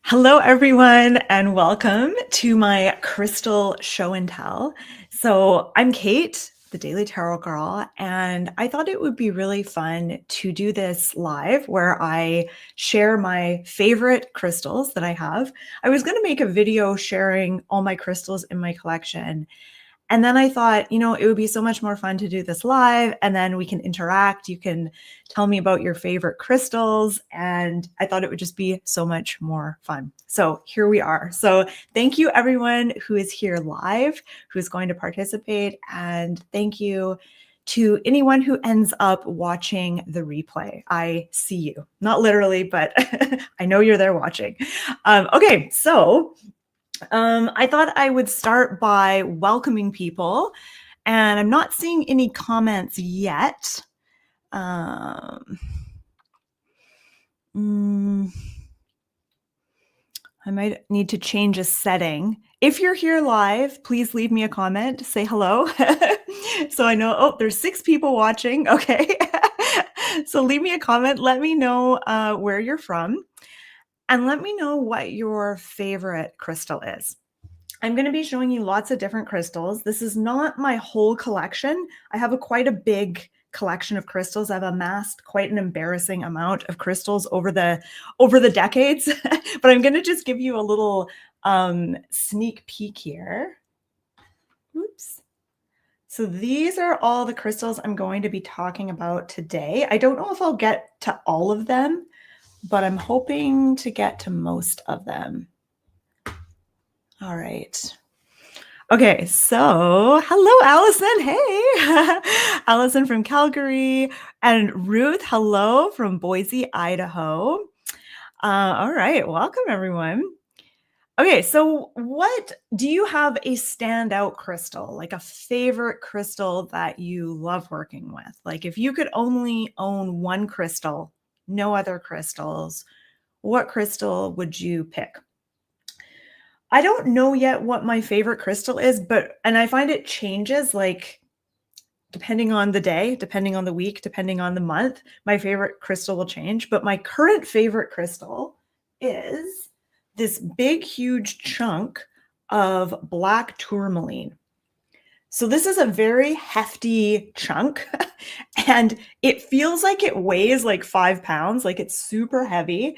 Hello, everyone, and welcome to my crystal show and tell. So, I'm Kate, the Daily Tarot Girl, and I thought it would be really fun to do this live where I share my favorite crystals that I have. I was going to make a video sharing all my crystals in my collection, and then I thought, it would be so much more fun to do this live and then we can interact. You can tell me about your favorite crystals. And I thought it would just be so much more fun. So here we are. So thank you, everyone who is here live, who is going to participate. And thank you to anyone who ends up watching the replay. I see you, not literally, but I know you're there watching. Okay, so I thought I would start by welcoming people, and I'm not seeing any comments yet. I might need to change a setting. If you're here live, please leave me a comment, say hello. So I know, oh, there's 6 people watching. Okay. So leave me a comment. Let me know where you're from, and let me know what your favorite crystal is. I'm going to be showing you lots of different crystals. This is not my whole collection. I have quite a big collection of crystals. I've amassed quite an embarrassing amount of crystals over the decades, but I'm going to just give you a little sneak peek here. Oops. So these are all the crystals I'm going to be talking about today. I don't know if I'll get to all of them, but I'm hoping to get to most of them. All right. Okay, so hello, Allison. Hey, Allison from Calgary, and Ruth, hello from Boise, Idaho. All right, welcome everyone. Okay, so what do you have a standout crystal, like a favorite crystal that you love working with? Like if you could only own one crystal, no other crystals, what crystal would you pick? I don't know yet what my favorite crystal is, and I find it changes like depending on the day, depending on the week, depending on the month, my favorite crystal will change. But my current favorite crystal is this big, huge chunk of black tourmaline. So this is a very hefty chunk and it feels like it weighs like 5 pounds, like it's super heavy.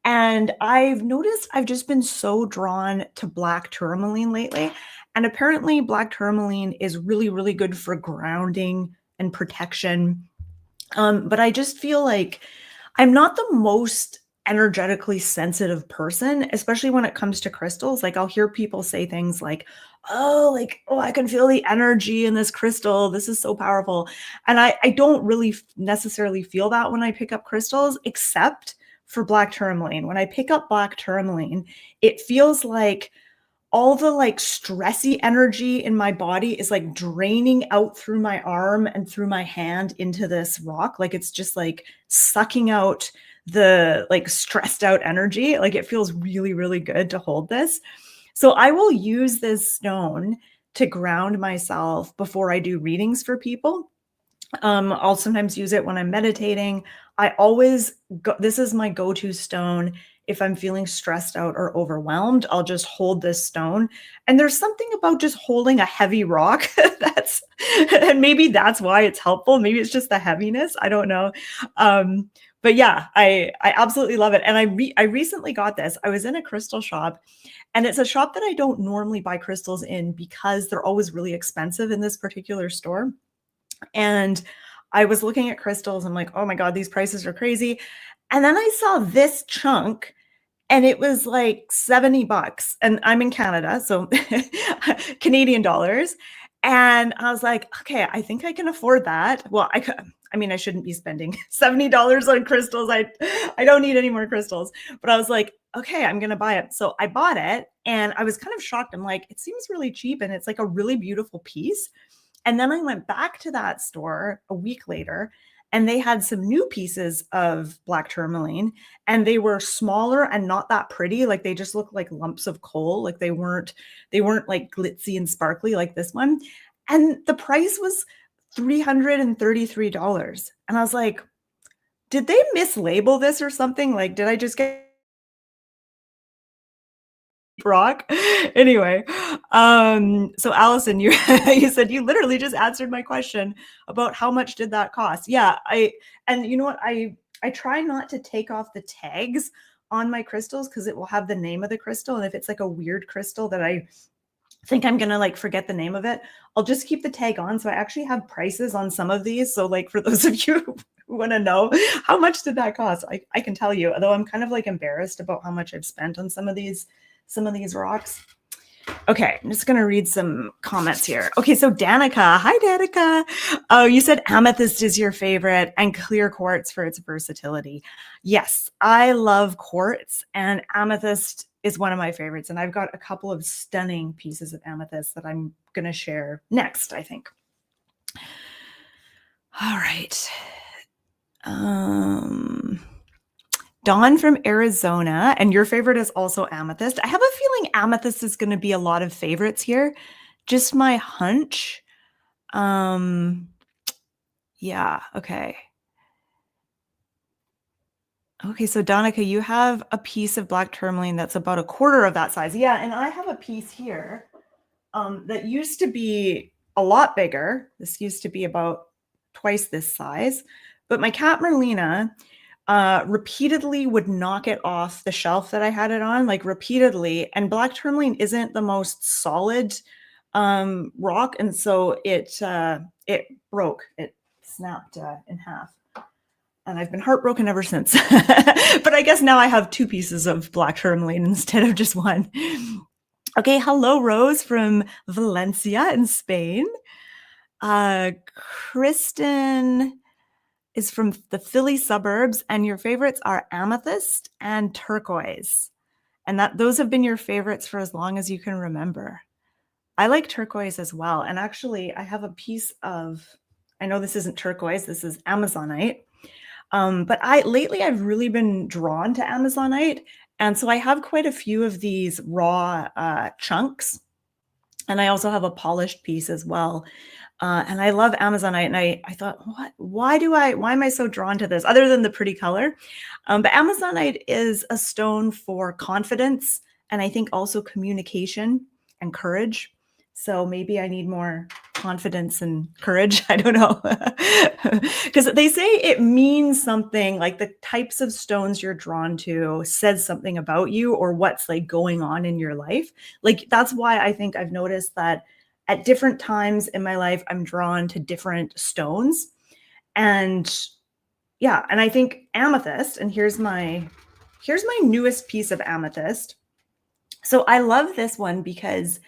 And I've noticed I've just been so drawn to black tourmaline lately. And apparently, black tourmaline is really, really good for grounding and protection. But I just feel like I'm not the most energetically sensitive person, especially when it comes to crystals. Like, I'll hear people say things like, oh, I can feel the energy in this crystal. This is so powerful. And I don't really necessarily feel that when I pick up crystals, except for black tourmaline. When I pick up black tourmaline, it feels like all the like stressy energy in my body is like draining out through my arm and through my hand into this rock. Like it's just like sucking out the like stressed out energy. Like it feels really, really good to hold this. So I will use this stone to ground myself before I do readings for people. I'll sometimes use it when I'm meditating. I always go, this is my go-to stone. If I'm feeling stressed out or overwhelmed, I'll just hold this stone. And there's something about just holding a heavy rock that's, and maybe that's why it's helpful. Maybe it's just the heaviness. I don't know. But yeah, I absolutely love it. And I recently got this. I was in a crystal shop, and it's a shop that I don't normally buy crystals in because they're always really expensive in this particular store. And I was looking at crystals. I'm like, oh my God, these prices are crazy. And then I saw this chunk and it was like $70. And I'm in Canada, so Canadian dollars. And I was like, okay, I think I can afford that. Well, I mean, I shouldn't be spending $70 on crystals. I don't need any more crystals. But I was like, okay, I'm gonna buy it. So I bought it and I was kind of shocked. I'm like, it seems really cheap and it's like a really beautiful piece. And then I went back to that store a week later and they had some new pieces of black tourmaline and they were smaller and not that pretty. Like they just looked like lumps of coal. Like they weren't like glitzy and sparkly like this one. And the price was $333. And I was like, did they mislabel this or something? Like, did I just get rock. Anyway, so Allison, you you said you literally just answered my question about how much did that cost. Yeah, and you know what, I try not to take off the tags on my crystals because it will have the name of the crystal, and if it's like a weird crystal that I think I'm gonna like forget the name of it, I'll just keep the tag on. So I actually have prices on some of these. So like for those of you who want to know how much did that cost, I can tell you, although I'm kind of like embarrassed about how much I've spent on some of these rocks. Okay, I'm just gonna read some comments here. Okay, so Danica, hi Danica. Oh, you said amethyst is your favorite and clear quartz for its versatility. Yes, I love quartz, and amethyst is one of my favorites. And I've got a couple of stunning pieces of amethyst that I'm gonna share next, I think. All right. Dawn from Arizona, and your favorite is also amethyst. I have a feeling amethyst is going to be a lot of favorites here. Just my hunch. Yeah, okay. Okay, so Donica, you have a piece of black tourmaline that's about a quarter of that size. Yeah, and I have a piece here that used to be a lot bigger. This used to be about twice this size. But my cat Merlina repeatedly would knock it off the shelf that I had it on, like repeatedly. And black tourmaline isn't the most solid rock, and so it broke. It snapped in half. And I've been heartbroken ever since. But I guess now I have two pieces of black tourmaline instead of just one. Okay, hello, Rose from Valencia in Spain. Kristen is from the Philly suburbs, and your favorites are amethyst and turquoise. And those have been your favorites for as long as you can remember. I like turquoise as well. And actually, I have a piece of, I know this isn't turquoise, this is Amazonite. But lately I've really been drawn to Amazonite. And so I have quite a few of these raw chunks. And I also have a polished piece as well. And I love Amazonite. And I thought, why am I so drawn to this other than the pretty color? But Amazonite is a stone for confidence, and I think also communication and courage. So maybe I need more confidence and courage. I don't know. Because they say it means something, like the types of stones you're drawn to says something about you or what's like going on in your life. Like that's why I think I've noticed that at different times in my life, I'm drawn to different stones. And yeah, and I think amethyst, and here's my newest piece of amethyst. So I love this one because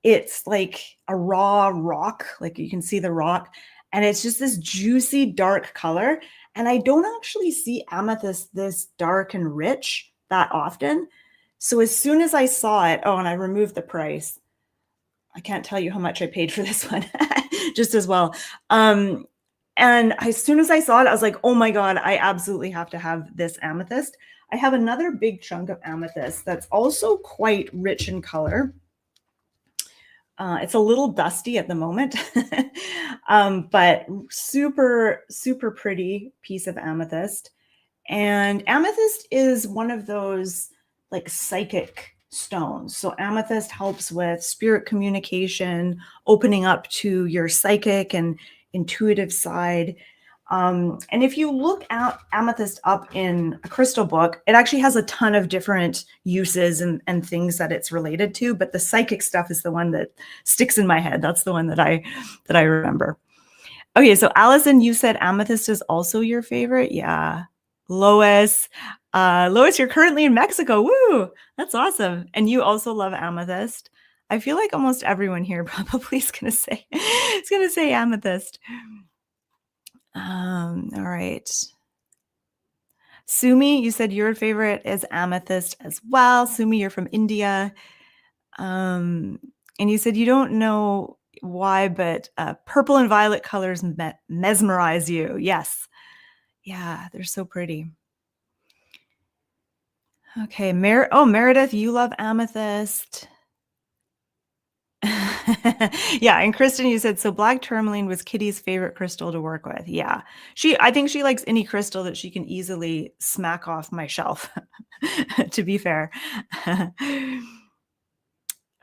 it's like a raw rock, like you can see the rock, and it's just this juicy dark color. And I don't actually see amethyst this dark and rich that often. So as soon as I saw it, oh, and I removed the price. I can't tell you how much I paid for this one, just as well. And as soon as I saw it, I was like, oh my God, I absolutely have to have this amethyst. I have another big chunk of amethyst that's also quite rich in color. It's a little dusty at the moment, but super, super pretty piece of amethyst. And amethyst is one of those like psychic stones. So amethyst helps with spirit communication, opening up to your psychic and intuitive side. And if you look at amethyst up in a crystal book, it actually has a ton of different uses and things that it's related to. But the psychic stuff is the one that sticks in my head. That's the one that I remember. Okay, so Allison, you said amethyst is also your favorite. Yeah. Lois, Lois, you're currently in Mexico. Woo! That's awesome. And you also love amethyst. I feel like almost everyone here probably is gonna say amethyst. All right. Sumi, you said your favorite is amethyst as well. Sumi, you're from India. And you said you don't know why, but purple and violet colors mesmerize you. Yes. Yeah, they're so pretty. Okay, Meredith, you love amethyst. Yeah, and Kristen, you said, so black tourmaline was Kitty's favorite crystal to work with. Yeah, I think she likes any crystal that she can easily smack off my shelf, to be fair.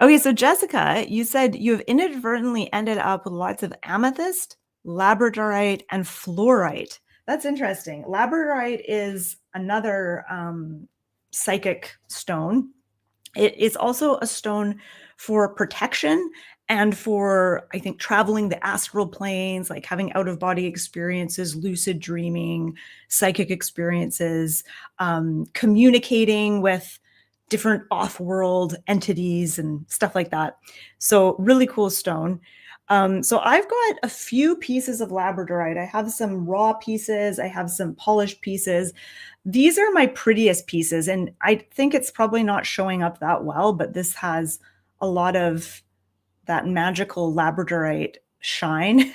Okay, so Jessica, you said you've inadvertently ended up with lots of amethyst, labradorite, and fluorite. That's interesting. Labradorite is another psychic stone. It is also a stone for protection and for, I think, traveling the astral planes, like having out of body experiences, lucid dreaming, psychic experiences, communicating with different off world entities and stuff like that. So, really cool stone. So, I've got a few pieces of labradorite. I have some raw pieces, I have some polished pieces. These are my prettiest pieces, and I think it's probably not showing up that well, but this has a lot of that magical labradorite shine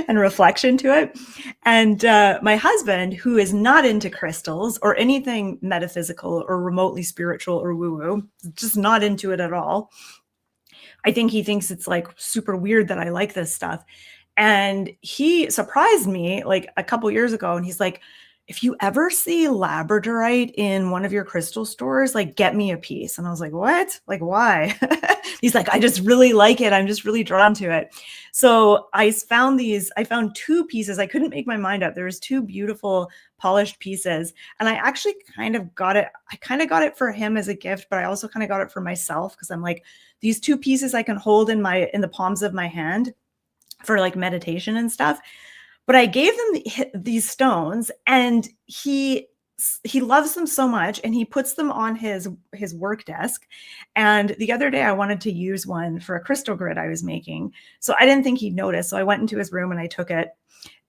and reflection to it. And my husband, who is not into crystals or anything metaphysical or remotely spiritual or woo-woo, just not into it at all. I think he thinks it's like super weird that I like this stuff. And he surprised me like a couple years ago, and he's like, if you ever see labradorite in one of your crystal stores, like get me a piece. And I was like, what? Like, why? He's like, I just really like it. I'm just really drawn to it. So I found two pieces. I couldn't make my mind up. There was two beautiful polished pieces. And I actually kind of got it for him as a gift, but I also kind of got it for myself because I'm like, these two pieces I can hold in the palms of my hand for like meditation and stuff. But I gave them these stones, and he loves them so much, and he puts them on his work desk. And the other day I wanted to use one for a crystal grid I was making. So I didn't think he'd notice. So I went into his room and I took it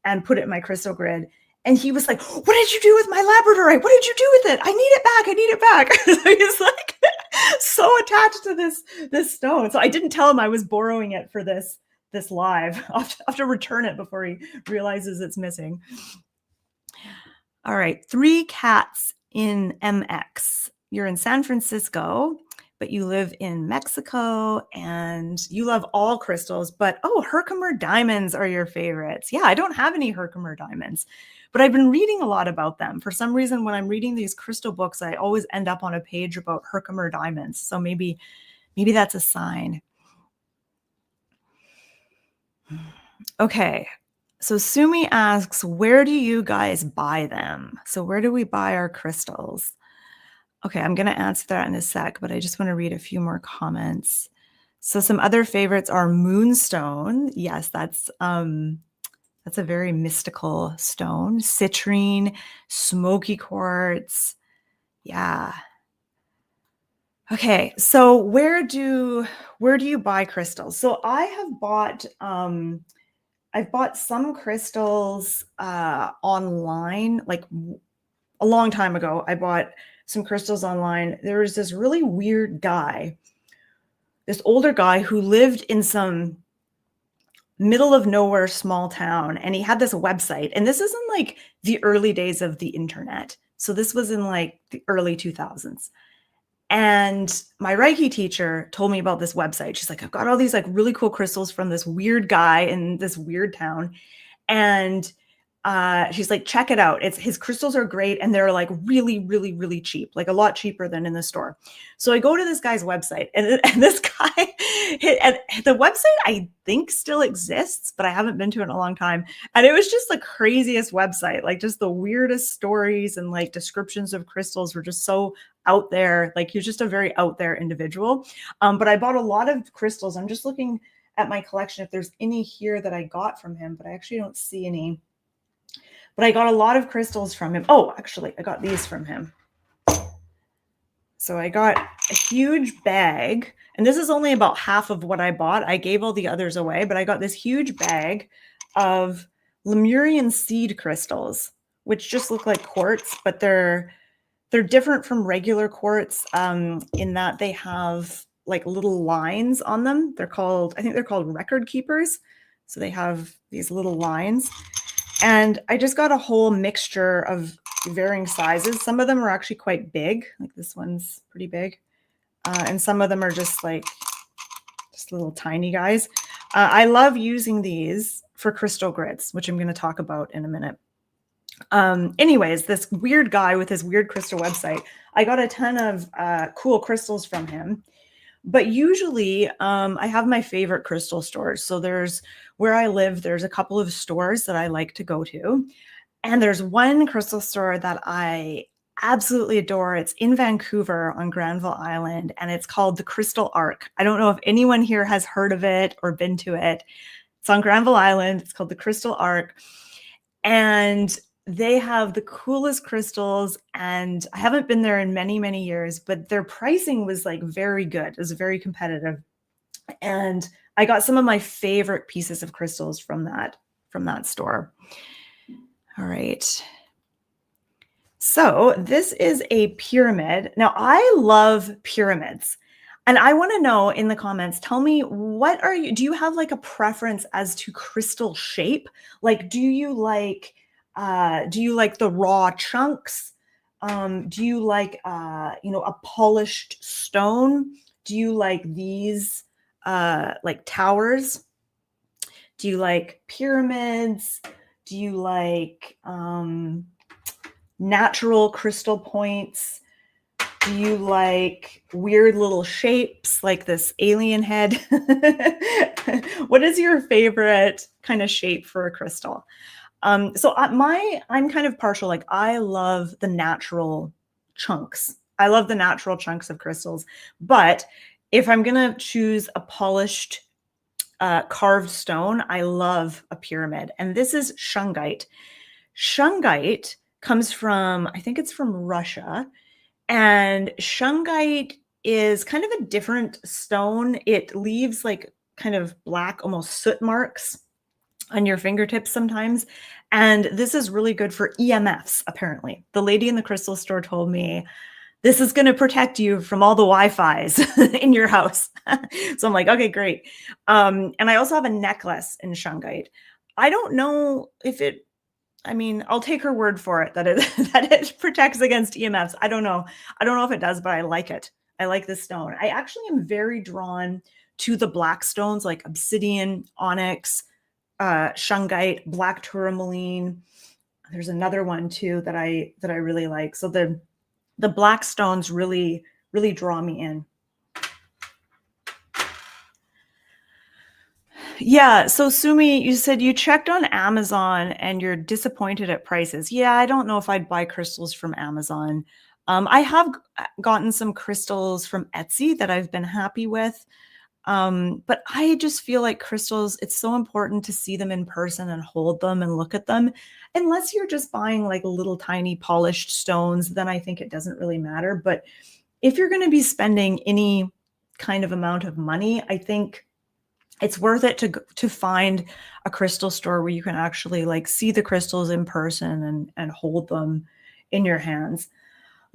and put it in my crystal grid. And he was like, what did you do with my labradorite? What did you do with it? I need it back. I need it back. So he's like so attached to this stone. So I didn't tell him I was borrowing it for this live. I'll have to return it before he realizes it's missing. All right, 3 cats in MX. You're in San Francisco, but you live in Mexico, and you love all crystals, but Herkimer diamonds are your favorites. Yeah, I don't have any Herkimer diamonds, but I've been reading a lot about them. For some reason, when I'm reading these crystal books, I always end up on a page about Herkimer diamonds. So maybe that's a sign. Okay. So Sumi asks, where do you guys buy them? So where do we buy our crystals? Okay, I'm going to answer that in a sec, but I just want to read a few more comments. So some other favorites are moonstone. Yes, that's a very mystical stone. Citrine, smoky quartz. Yeah. Okay, so where do you buy crystals? So I have bought I've bought some crystals online, like a long time ago. I bought some crystals online. There was this really weird guy, this older guy who lived in some middle of nowhere small town, and he had this website. And this isn't like the early days of the internet. So this was in like the early 2000s. And my Reiki teacher told me about this website. She's like, I've got all these like really cool crystals from this weird guy in this weird town. And she's like, check it out. His crystals are great. And they're like really, really, really cheap, like a lot cheaper than in the store. So I go to this guy's website, and this guy, and the website I think still exists, but I haven't been to it in a long time. And it was just the craziest website, like just the weirdest stories and like descriptions of crystals were just so out there. Like he's just a very out there individual. But I bought a lot of crystals. I'm just looking at my collection if there's any here that I got from him, but I actually don't see any. But I got a lot of crystals from him. Oh, actually, I got these from him. So I got a huge bag, and this is only about half of what I bought. I gave all the others away, but I got this huge bag of Lemurian seed crystals, which just look like quartz, but they're different from regular quartz in that they have like little lines on them. I think they're called record keepers. So they have these little lines. And I just got a whole mixture of varying sizes. Some of them are actually quite big. Like this one's pretty big. And some of them are just little tiny guys. I love using these for crystal grids, which I'm going to talk about in a minute. Anyways, this weird guy with his weird crystal website, I got a ton of cool crystals from him. But usually, I have my favorite crystal stores. So there's where I live, there's a couple of stores that I like to go to. And there's one crystal store that I absolutely adore. It's in Vancouver on Granville Island, and it's called the Crystal Arc. I don't know if anyone here has heard of it or been to it. It's on Granville Island. It's called the Crystal Arc. And they have the coolest crystals. And I haven't been there in many, many years, but their pricing was like very good. It was very competitive. And I got some of my favorite pieces of crystals from that store. All right. So this is a pyramid. Now I love pyramids. And I want to know in the comments, tell me do you have like a preference as to crystal shape? Like, do you like the raw chunks? Do you like, a polished stone? Do you like these, like towers? Do you like pyramids? Do you like, natural crystal points? Do you like weird little shapes like this alien head? What is your favorite kind of shape for a crystal? So I'm kind of partial. Like I love the natural chunks. I love the natural chunks of crystals. But if I'm gonna choose a polished carved stone, I love a pyramid. And this is shungite. Shungite comes from, I think it's from Russia. And shungite is kind of a different stone. It leaves like kind of black, almost soot marks on your fingertips sometimes. And this is really good for EMFs, apparently. The lady in the crystal store told me this is going to protect you from all the Wi-Fis in your house. So I'm like, okay, great. And I also have a necklace in shungite. I don't know if I'll take her word for it that it that it protects against EMFs. I don't know. I don't know if it does, but I like it. I like this stone. I actually am very drawn to the black stones like obsidian, onyx, shungite, black tourmaline. There's another one too that I really like. So the black stones really draw me in. Yeah. So Sumi, you said you checked on Amazon and you're disappointed at prices. Yeah, I don't know if I'd buy crystals from Amazon. I have gotten some crystals from Etsy that I've been happy with. But I just feel like crystals, it's so important to see them in person and hold them and look at them. Unless you're just buying like little tiny polished stones, then I think it doesn't really matter. But if you're going to be spending any kind of amount of money, I think it's worth it to find a crystal store where you can actually like see the crystals in person and hold them in your hands.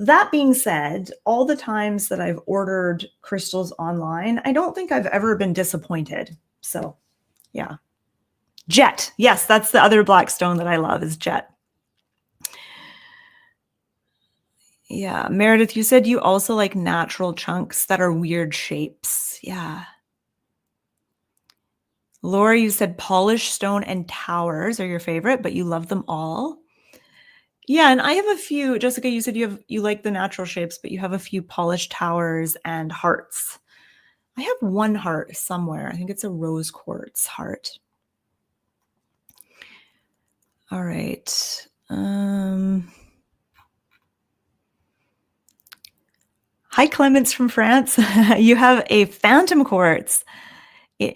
That being said, all the times that I've ordered crystals online, I don't think I've ever been disappointed. So, yeah. Jet. Yes, that's the other black stone that I love is jet. Yeah. Meredith, you said you also like natural chunks that are weird shapes. Yeah. Laura, you said polished stone and towers are your favorite, but you love them all. Yeah, and I have a few. Jessica, you said you like the natural shapes, but you have a few polished towers and hearts. I have one heart somewhere. I think it's a rose quartz heart. All right. Hi, Clements from France. You have a phantom quartz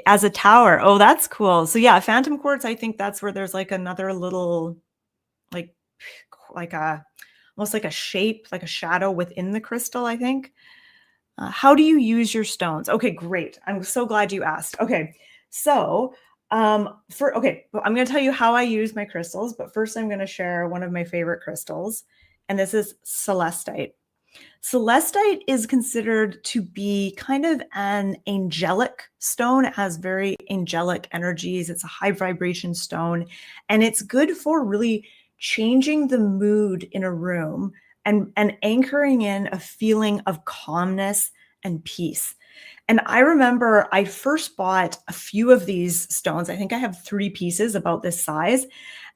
as a tower. Oh, that's cool. So yeah, phantom quartz, I think that's where there's like another little, like almost like a shape, like a shadow within the crystal, I think. How do you use your stones? Okay, great. I'm so glad you asked. Okay, so I'm going to tell you how I use my crystals, but first I'm going to share one of my favorite crystals, and this is celestite. Celestite is considered to be kind of an angelic stone. It has very angelic energies. It's a high vibration stone, and it's good for really changing the mood in a room and anchoring in a feeling of calmness and peace. And I remember I first bought a few of these stones. I think I have 3 pieces about this size.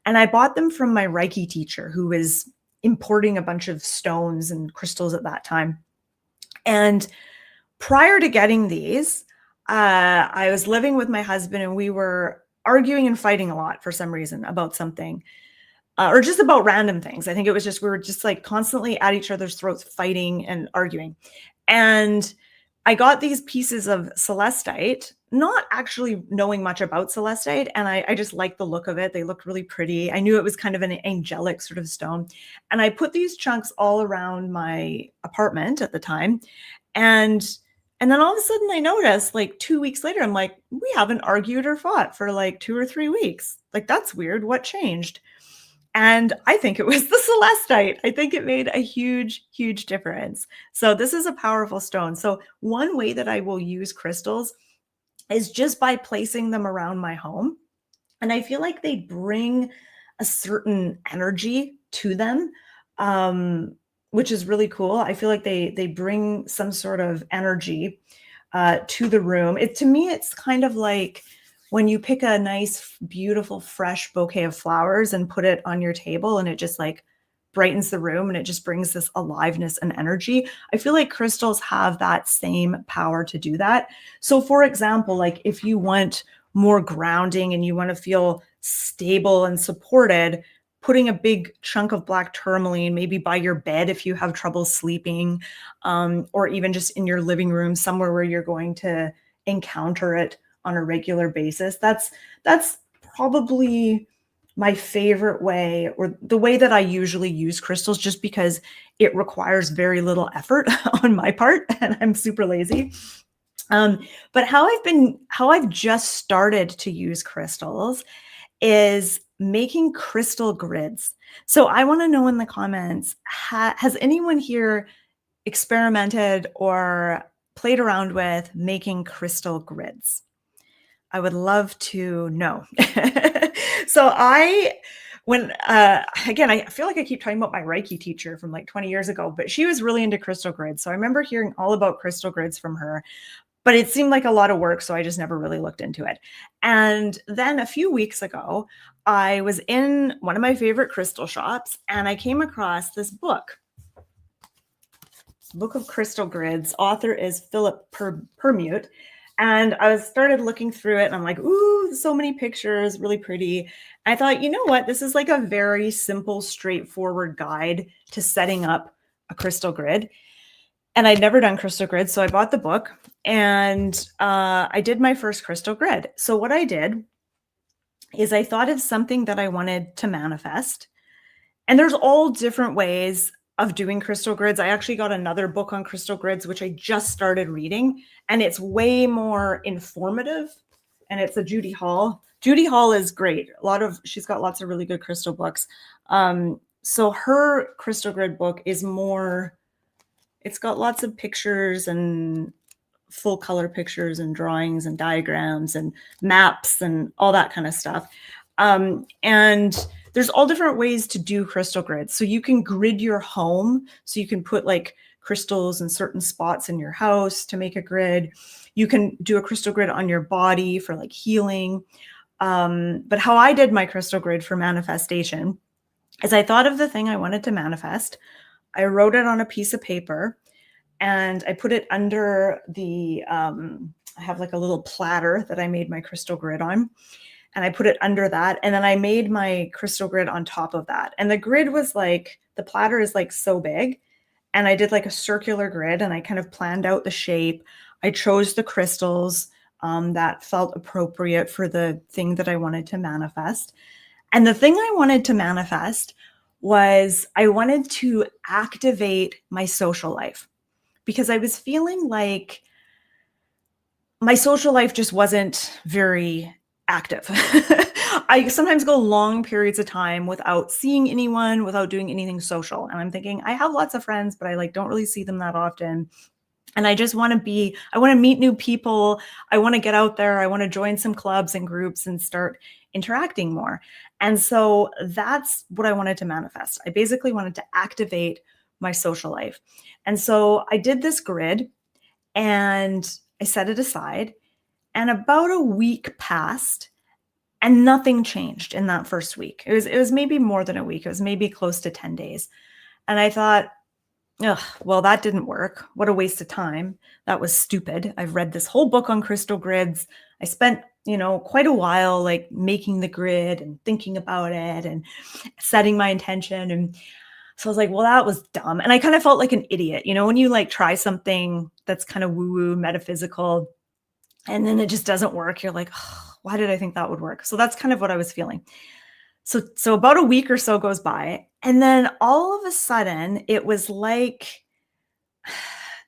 And I bought them from my Reiki teacher who was importing a bunch of stones and crystals at that time. And Prior to getting these, I was living with my husband and we were arguing and fighting a lot for some reason about something, or just about random things. I think it was just we were just like constantly at each other's throats, fighting and arguing. And I got these pieces of celestite, not actually knowing much about celestite, and I just liked the look of it. They looked really pretty. I knew it was kind of an angelic sort of stone. And I put these chunks all around my apartment at the time. And and then all of a sudden I noticed like 2 weeks later, I'm like, we haven't argued or fought for like 2 or 3 weeks. Like, that's weird. What changed? And I think it was the celestite. I think it made a huge, huge difference. So this is a powerful stone. So one way that I will use crystals is just by placing them around my home. And I feel like they bring a certain energy to them, um, which is really cool. I feel like they bring some sort of energy to the room. It to me, it's kind of like when you pick a nice, beautiful, fresh bouquet of flowers and put it on your table, and it just like brightens the room and it just brings this aliveness and energy. I feel like crystals have that same power to do that. So, for example, like if you want more grounding and you want to feel stable and supported, putting a big chunk of black tourmaline maybe by your bed if you have trouble sleeping, or even just in your living room, somewhere where you're going to encounter it on a regular basis. That's probably my favorite way, or the way that I usually use crystals, just because it requires very little effort on my part and I'm super lazy. But how I've just started to use crystals is making crystal grids. So I want to know in the comments, has anyone here experimented or played around with making crystal grids? I would love to know. So when again, I feel like I keep talking about my Reiki teacher from like 20 years ago, but she was really into crystal grids. So I remember hearing all about crystal grids from her, but it seemed like a lot of work, so I just never really looked into it. And then a few weeks ago, I was in one of my favorite crystal shops and I came across this book of crystal grids. Author is Philip Permute. And I started looking through it and I'm like, ooh, so many pictures, really pretty. I thought, you know what? This is like a very simple, straightforward guide to setting up a crystal grid. And I'd never done crystal grids, so I bought the book and I did my first crystal grid. So what I did is I thought of something that I wanted to manifest. And there's all different ways of doing crystal grids. I actually got another book on crystal grids, which I just started reading, and it's way more informative. And it's a Judy Hall. Judy Hall is great. She's got lots of really good crystal books. So her crystal grid book is more, it's got lots of pictures and full color pictures and drawings and diagrams and maps and all that kind of stuff. And there's all different ways to do crystal grids. So you can grid your home. So you can put like crystals in certain spots in your house to make a grid. You can do a crystal grid on your body for like healing. But how I did my crystal grid for manifestation is I thought of the thing I wanted to manifest. I wrote it on a piece of paper and I put it under I have like a little platter that I made my crystal grid on. And I put it under that. And then I made my crystal grid on top of that. And the grid was like, the platter is like so big. And I did like a circular grid and I kind of planned out the shape. I chose the crystals that felt appropriate for the thing that I wanted to manifest. And the thing I wanted to manifest was I wanted to activate my social life, because I was feeling like my social life just wasn't very active. I sometimes go long periods of time without seeing anyone, without doing anything social. And I'm thinking, I have lots of friends, but I like don't really see them that often. And I just want to meet new people. I want to get out there. I want to join some clubs and groups and start interacting more. And so that's what I wanted to manifest. I basically wanted to activate my social life. And so I did this grid and I set it aside. And about a week passed and nothing changed in that first week. It was maybe more than a week. It was maybe close to 10 days. And I thought, Ugh, well, that didn't work. What a waste of time. That was stupid. I've read this whole book on crystal grids. I spent, quite a while like making the grid and thinking about it and setting my intention. And so I was like, well, that was dumb. And I kind of felt like an idiot, when you like try something that's kind of woo woo metaphysical and then it just doesn't work. You're like, oh, why did I think that would work? So that's kind of what I was feeling. So about a week or so goes by, and then all of a sudden it was like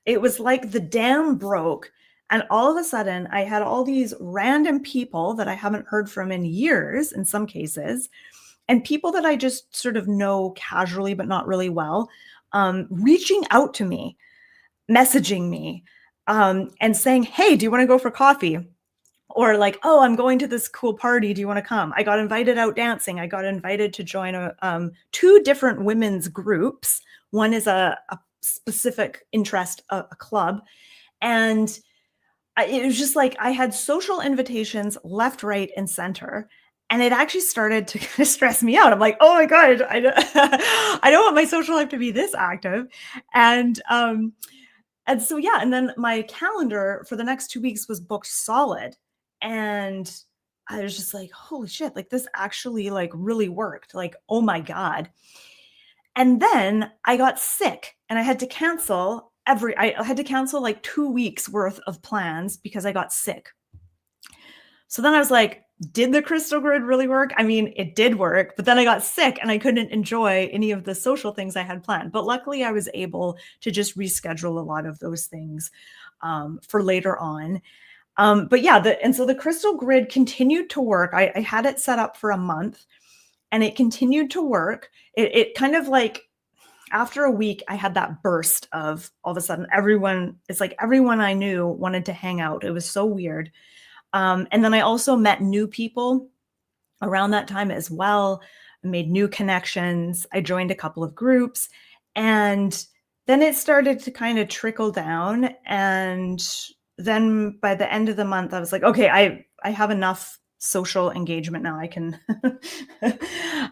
the dam broke, and all of a sudden I had all these random people that I haven't heard from in years in some cases, and people that I just sort of know casually but not really well, reaching out to me, messaging me, and saying, "Hey, do you want to go for coffee?" Or like, "Oh, I'm going to this cool party. Do you want to come?" I got invited out dancing. I got invited to join two different women's groups. One is a specific interest, a club, and it was just like I had social invitations left, right, and center. And it actually started to kind of stress me out. I'm like, oh my God, I don't want my social life to be this active. And and so, yeah, and then my calendar for the next 2 weeks was booked solid, and I was just like, "Holy shit, like, this actually, like, really worked, like, oh my god." And then I got sick, and I had to cancel, like, 2 weeks worth of plans because I got sick. So then I was like, did the crystal grid really work? I mean, it did work, but then I got sick and I couldn't enjoy any of the social things I had planned. But luckily, I was able to just reschedule a lot of those things for later on. But yeah, and so the crystal grid continued to work. I had it set up for a month and it continued to work. It kind of like after a week, I had that burst of all of a sudden it's like everyone I knew wanted to hang out. It was so weird. And then I also met new people around that time as well. I made new connections. I joined a couple of groups, and then it started to kind of trickle down. And then by the end of the month, I was like, okay, I have enough social engagement now. I can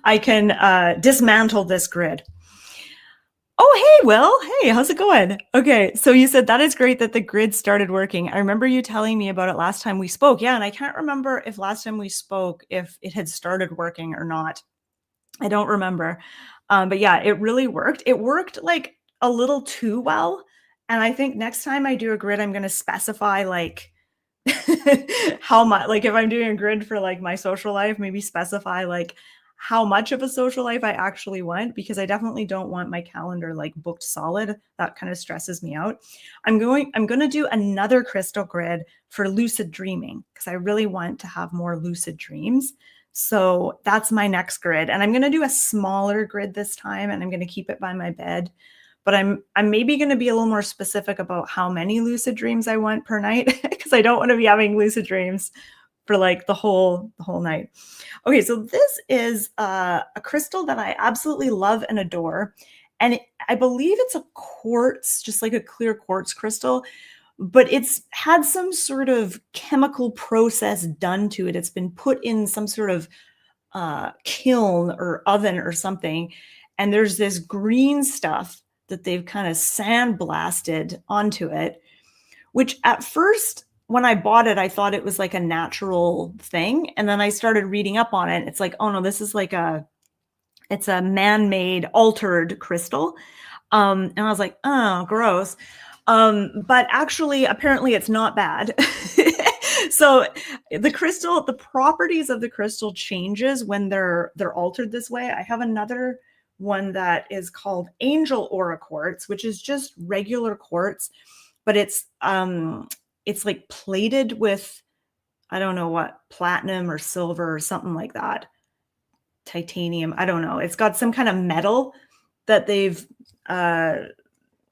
I can dismantle this grid. Oh, hey, Will. Hey, how's it going? Okay, so you said that is great that the grid started working. I remember you telling me about it last time we spoke. Yeah, and I can't remember if last time we spoke, if it had started working or not. I don't remember. But yeah, it really worked. It worked like a little too well. And I think next time I do a grid, I'm going to specify like how much, like if I'm doing a grid for like my social life, maybe specify like how much of a social life I actually want, because I definitely don't want my calendar like booked solid. That kind of stresses me out. I'm going to do another crystal grid for lucid dreaming because I really want to have more lucid dreams. So that's my next grid. And I'm going to do a smaller grid this time, and I'm going to keep it by my bed. But I'm maybe going to be a little more specific about how many lucid dreams I want per night because I don't want to be having lucid dreams for like the whole night. Okay, so this is a crystal that I absolutely love and adore, and I believe it's a quartz, just like a clear quartz crystal, but it's had some sort of chemical process done to it. It's been put in some sort of kiln or oven or something, and there's this green stuff that they've kind of sandblasted onto it, which at first, when I bought it, I thought it was like a natural thing. And then I started reading up on it. It's like, oh no, this is like it's a man-made altered crystal. And I was like, oh, gross. But actually, apparently it's not bad. So the properties of the crystal changes when they're altered this way. I have another one that is called Angel Aura Quartz, which is just regular quartz, but it's like plated with, I don't know what, platinum or silver or something like that. Titanium, I don't know. It's got some kind of metal that they've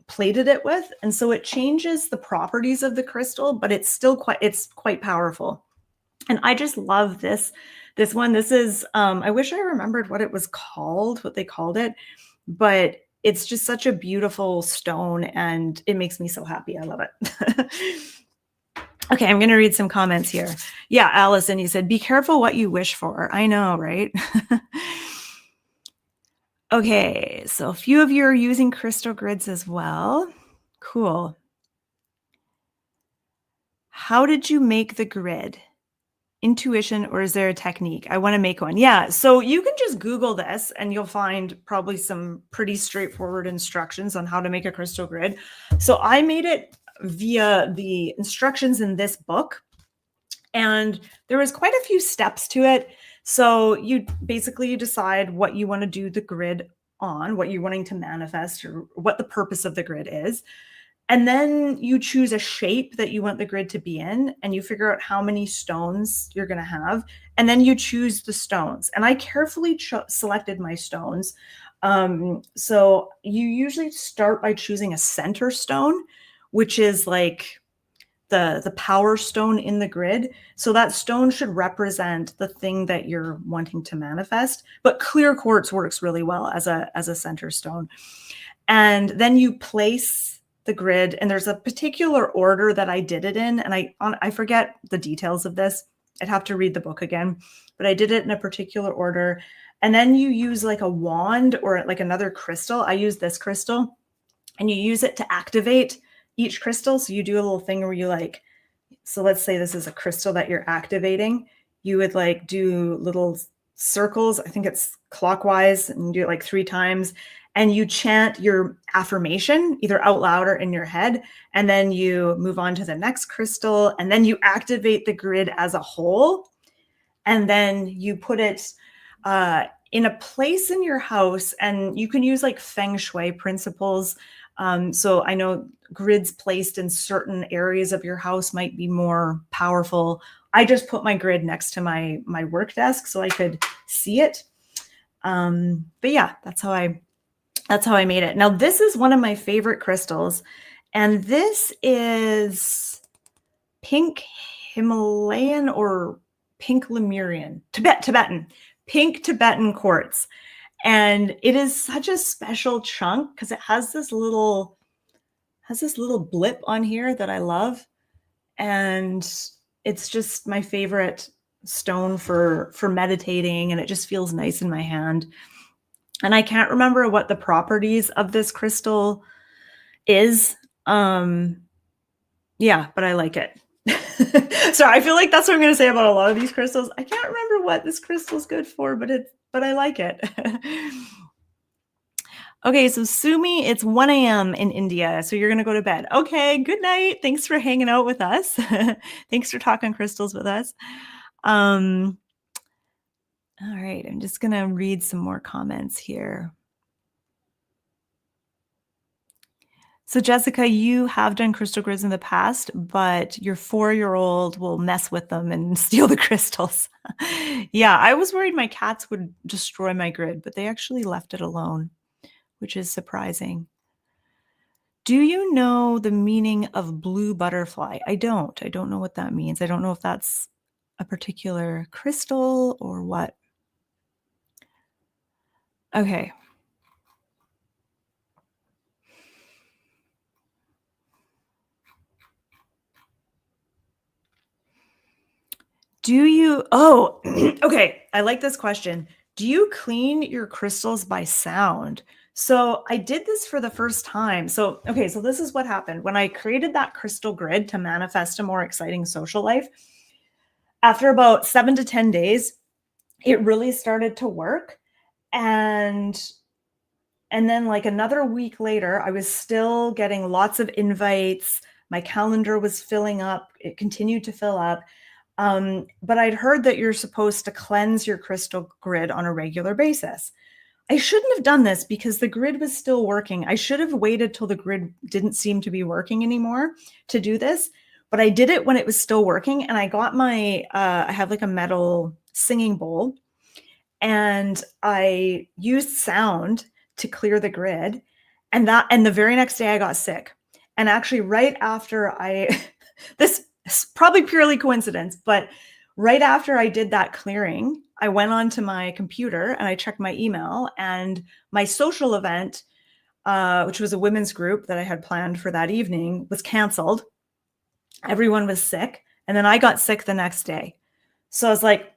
plated it with, and so it changes the properties of the crystal, but it's quite powerful. And I just love this one. This is I wish I remembered what they called it, but it's just such a beautiful stone and it makes me so happy. I love it. Okay, I'm going to read some comments here. Yeah, Allison, you said, be careful what you wish for. I know, right? Okay, so a few of you are using crystal grids as well. Cool. How did you make the grid? Intuition, or is there a technique? I want to make one. Yeah, so you can just Google this and you'll find probably some pretty straightforward instructions on how to make a crystal grid. So I made it via the instructions in this book, and there was quite a few steps to it. So you decide what you want to do the grid on, what you're wanting to manifest, or what the purpose of the grid is. And then you choose a shape that you want the grid to be in, and you figure out how many stones you're going to have. And then you choose the stones. And I carefully selected my stones. So you usually start by choosing a center stone, which is like the power stone in the grid. So that stone should represent the thing that you're wanting to manifest. But clear quartz works really well as a center stone. And then you place the grid, and there's a particular order that I did it in, and I forget the details of this. I'd have to read the book again, but I did it in a particular order. And then you use like a wand or like another crystal. I use this crystal, and you use it to activate each crystal. So you do a little thing where you like, so let's say this is a crystal that you're activating. You would like do little circles. I think it's clockwise, and you do it like 3 times. And you chant your affirmation either out loud or in your head. And then you move on to the next crystal, and then you activate the grid as a whole. And then you put it in a place in your house, and you can use like feng shui principles. So I know grids placed in certain areas of your house might be more powerful. I just put my grid next to my work desk so I could see it. But yeah, that's how I made it. Now, this is one of my favorite crystals, and this is pink Himalayan or pink Lemurian, Tibetan, pink Tibetan quartz. And it is such a special chunk because it has this little blip on here that I love. And it's just my favorite stone for meditating, and it just feels nice in my hand. And I can't remember what the properties of this crystal is. Yeah, but I like it. So I feel like that's what I'm going to say about a lot of these crystals. I can't remember what this crystal is good for, but I like it. Okay, so Sumi, it's 1 a.m. in India, so you're going to go to bed. Okay, good night. Thanks for hanging out with us. Thanks for talking crystals with us. All right, I'm just going to read some more comments here. So Jessica, you have done crystal grids in the past, but your 4-year-old will mess with them and steal the crystals. Yeah, I was worried my cats would destroy my grid, but they actually left it alone, which is surprising. Do you know the meaning of blue butterfly? I don't know what that means. I don't know if that's a particular crystal or what. Okay. Okay. I like this question. Do you clean your crystals by sound? So I did this for the first time. So this is what happened. When I created that crystal grid to manifest a more exciting social life, after about 7 to 10 days, it really started to work. And then like another week later, I was still getting lots of invites. My calendar was filling up. It continued to fill up. But I'd heard that you're supposed to cleanse your crystal grid on a regular basis. I shouldn't have done this because the grid was still working. I should have waited till the grid didn't seem to be working anymore to do this. But I did it when it was still working. And I got I have like a metal singing bowl, and I used sound to clear the grid. And the very next day I got sick. And actually right after this is probably purely coincidence, but right after I did that clearing, I went onto my computer and I checked my email, and my social event, which was a women's group that I had planned for that evening, was canceled. Everyone was sick. And then I got sick the next day. So I was like,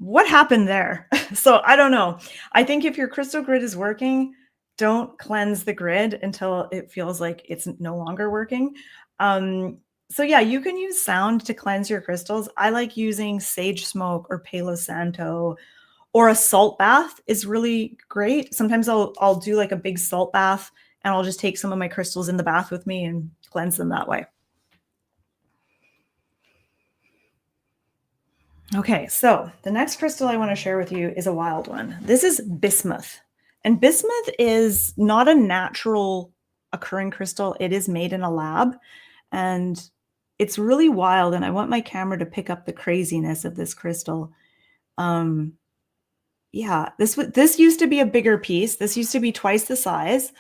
What happened there? So I don't know. I think if your crystal grid is working, don't cleanse the grid until it feels like it's no longer working. Um, so yeah, you can use sound to cleanse your crystals. I like using sage smoke or Palo Santo, or a salt bath is really great. Sometimes I'll do like a big salt bath and I'll just take some of my crystals in the bath with me and cleanse them that way. Okay, so the next crystal I want to share with you is a wild one. This is bismuth. And bismuth is not a natural occurring crystal, it is made in a lab. And it's really wild. And I want my camera to pick up the craziness of this crystal. Um, yeah, this used to be a bigger piece. This used to be twice the size,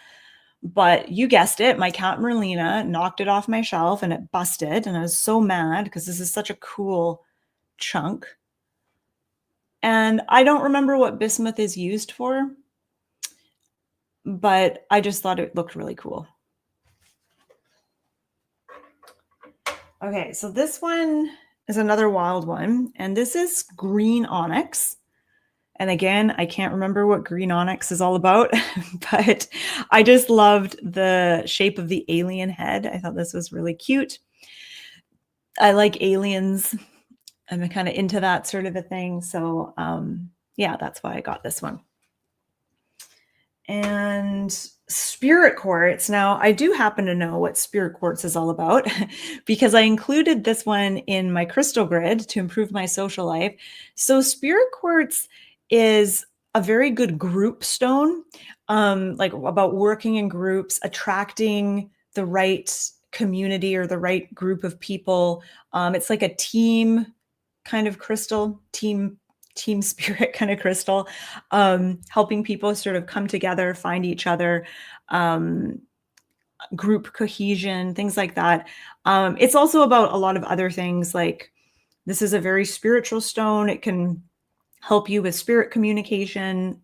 but you guessed it, my cat Merlina knocked it off my shelf and it busted. And I was so mad because this is such a cool chunk. And I don't remember what bismuth is used for, but I just thought it looked really cool. Okay, so this one is another wild one, and this is green onyx. And again, I can't remember what green onyx is all about, but I just loved the shape of the alien head. I thought this was really cute. I like aliens. I'm kind of into that sort of a thing. So yeah, that's why I got this one. And spirit quartz. Now, I do happen to know what spirit quartz is all about because I included this one in my crystal grid to improve my social life. So spirit quartz is a very good group stone, like about working in groups, attracting the right community or the right group of people. It's like a team kind of crystal, team spirit kind of crystal, helping people sort of come together, find each other, group cohesion, things like that. It's also about a lot of other things, like this is a very spiritual stone. It can help you with spirit communication,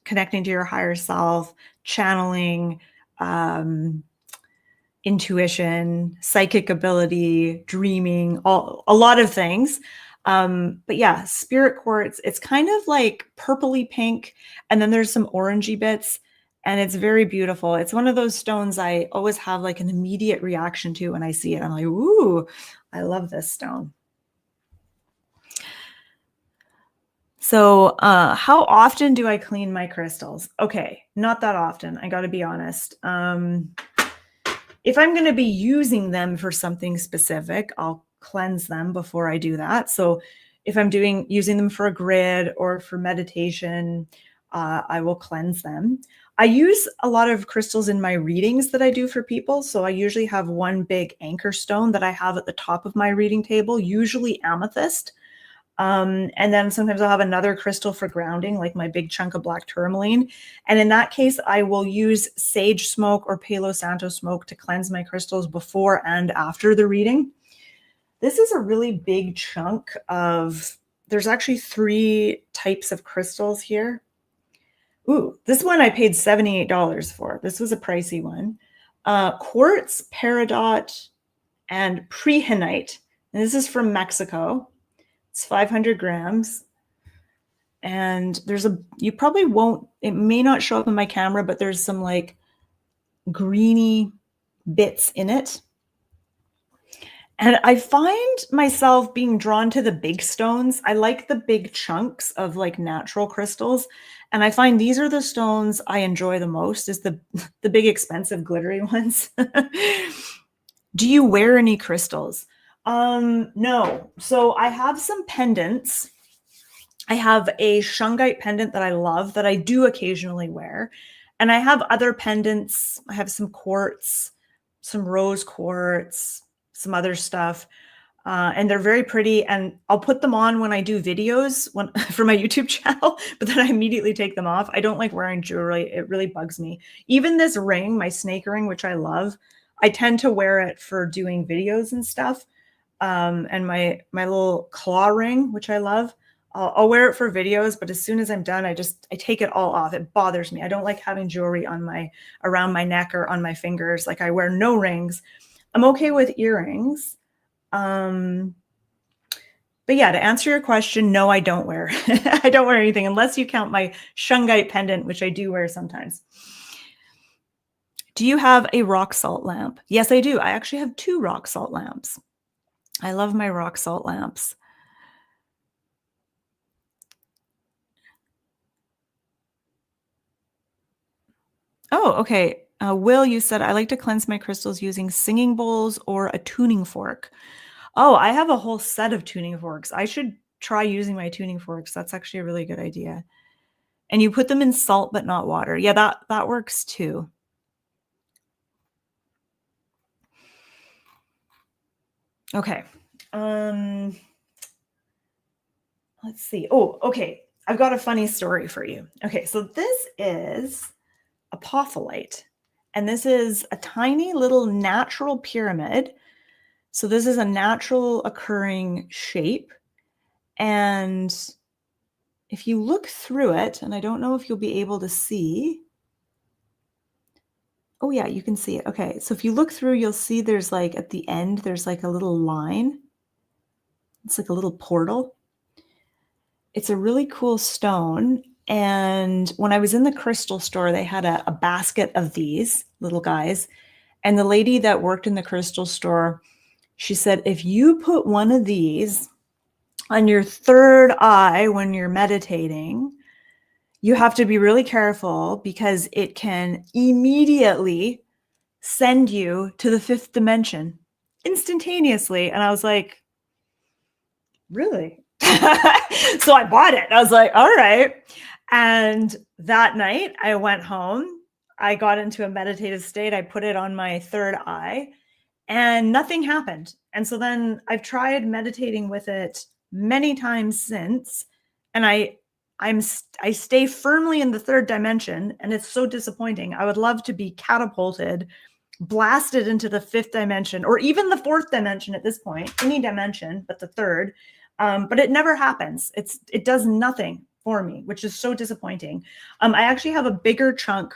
connecting to your higher self, channeling, intuition, psychic ability, dreaming, a lot of things. But yeah, spirit quartz, it's kind of like purpley pink, and then there's some orangey bits, and it's very beautiful. It's one of those stones I always have like an immediate reaction to when I see it. I'm like, ooh, I love this stone. So how often do I clean my crystals? Okay, not that often, I gotta be honest. If I'm going to be using them for something specific, I'll cleanse them before I do that. So if I'm using them for a grid or for meditation, I will cleanse them. I use a lot of crystals in my readings that I do for people. So I usually have one big anchor stone that I have at the top of my reading table, usually amethyst. And then sometimes I'll have another crystal for grounding, like my big chunk of black tourmaline. And in that case, I will use sage smoke or Palo Santo smoke to cleanse my crystals before and after the reading. This is a really big chunk of, there's actually 3 types of crystals here. Ooh, this one I paid $78 for. This was a pricey one. Quartz, peridot, and prehenite. And this is from Mexico. It's 500 grams. And you probably won't, it may not show up in my camera, but there's some like greeny bits in it. And I find myself being drawn to the big stones. I like the big chunks of like natural crystals. And I find these are the stones I enjoy the most, is the big expensive glittery ones. Do you wear any crystals? No. So I have some pendants. I have a shungite pendant that I love that I do occasionally wear. And I have other pendants. I have some quartz, some rose quartz, some other stuff. And they're very pretty. And I'll put them on when I do videos for my YouTube channel, but then I immediately take them off. I don't like wearing jewelry. It really bugs me. Even this ring, my snake ring, which I love, I tend to wear it for doing videos and stuff. And my little claw ring, which I love, I'll wear it for videos, but as soon as I'm done, I take it all off. It bothers me. I don't like having jewelry around my neck or on my fingers. Like I wear no rings. I'm okay with earrings. But yeah, to answer your question, no, I don't wear. I don't wear anything unless you count my shungite pendant, which I do wear sometimes. Do you have a rock salt lamp? Yes, I do. I actually have 2 rock salt lamps. I love my rock salt lamps. Oh, okay. Will, you said I like to cleanse my crystals using singing bowls or a tuning fork. Oh, I have a whole set of tuning forks. I should try using my tuning forks. That's actually a really good idea. And you put them in salt but not water. Yeah, that works too. Okay. Um let's see. Oh, okay. I've got a funny story for you. Okay, so this is apophyllite. And this is a tiny little natural pyramid. So this is a natural occurring shape. And if you look through it, and I don't know if you'll be able to see. Oh yeah, you can see it. Okay. So if you look through, you'll see there's like at the end, there's like a little line. It's like a little portal. It's a really cool stone. And when I was in the crystal store, they had a basket of these little guys. And the lady that worked in the crystal store, she said, if you put one of these on your third eye when you're meditating, you have to be really careful because it can immediately send you to the 5th dimension instantaneously. And I was like, really? So I bought it. I was like, all right. And that night I went home. I got into a meditative state. I put it on my third eye and nothing happened. And so then I've tried meditating with it many times since. And I stay firmly in the 3rd dimension. And it's so disappointing. I would love to be catapulted, blasted into the 5th dimension, or even the 4th dimension at this point, any dimension but the 3rd. But it never happens. It does nothing for me, which is so disappointing. I actually have a bigger chunk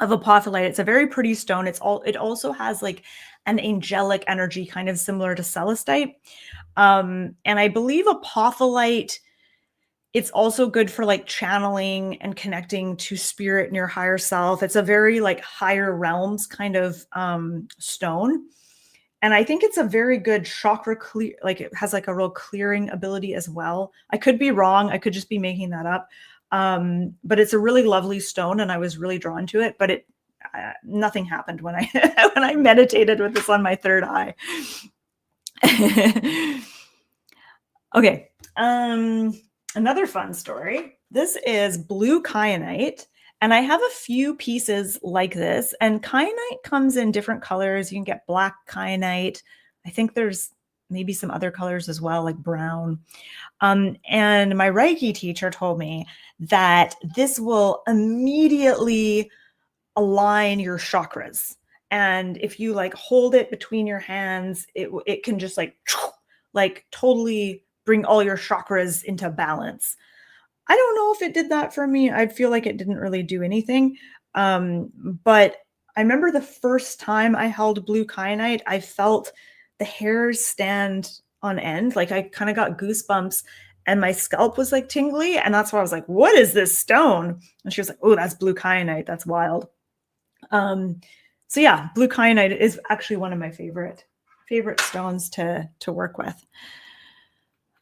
of apophyllite. It's a very pretty stone. It also has like an angelic energy, kind of similar to celestite. And I believe apophyllite, it's also good for like channeling and connecting to spirit and your higher self. It's a very like higher realms kind of stone. And I think it's a very good chakra clear, like it has like a real clearing ability as well. I could be wrong. I could just be making that up. But it's a really lovely stone and I was really drawn to it, but nothing happened when I, when I meditated with this on my third eye. Okay. Another fun story. This is blue kyanite. And I have a few pieces like this, and kyanite comes in different colors. You can get black kyanite. I think there's maybe some other colors as well, like brown. And my Reiki teacher told me that this will immediately align your chakras. And if you like hold it between your hands, it can just like totally bring all your chakras into balance. I don't know if it did that for me. I feel like it didn't really do anything. But I remember the first time I held blue kyanite, I felt the hairs stand on end. Like I kind of got goosebumps and my scalp was like tingly. And that's why I was like, what is this stone? And she was like, oh, that's blue kyanite. That's wild. So yeah, blue kyanite is actually one of my favorite stones to work with.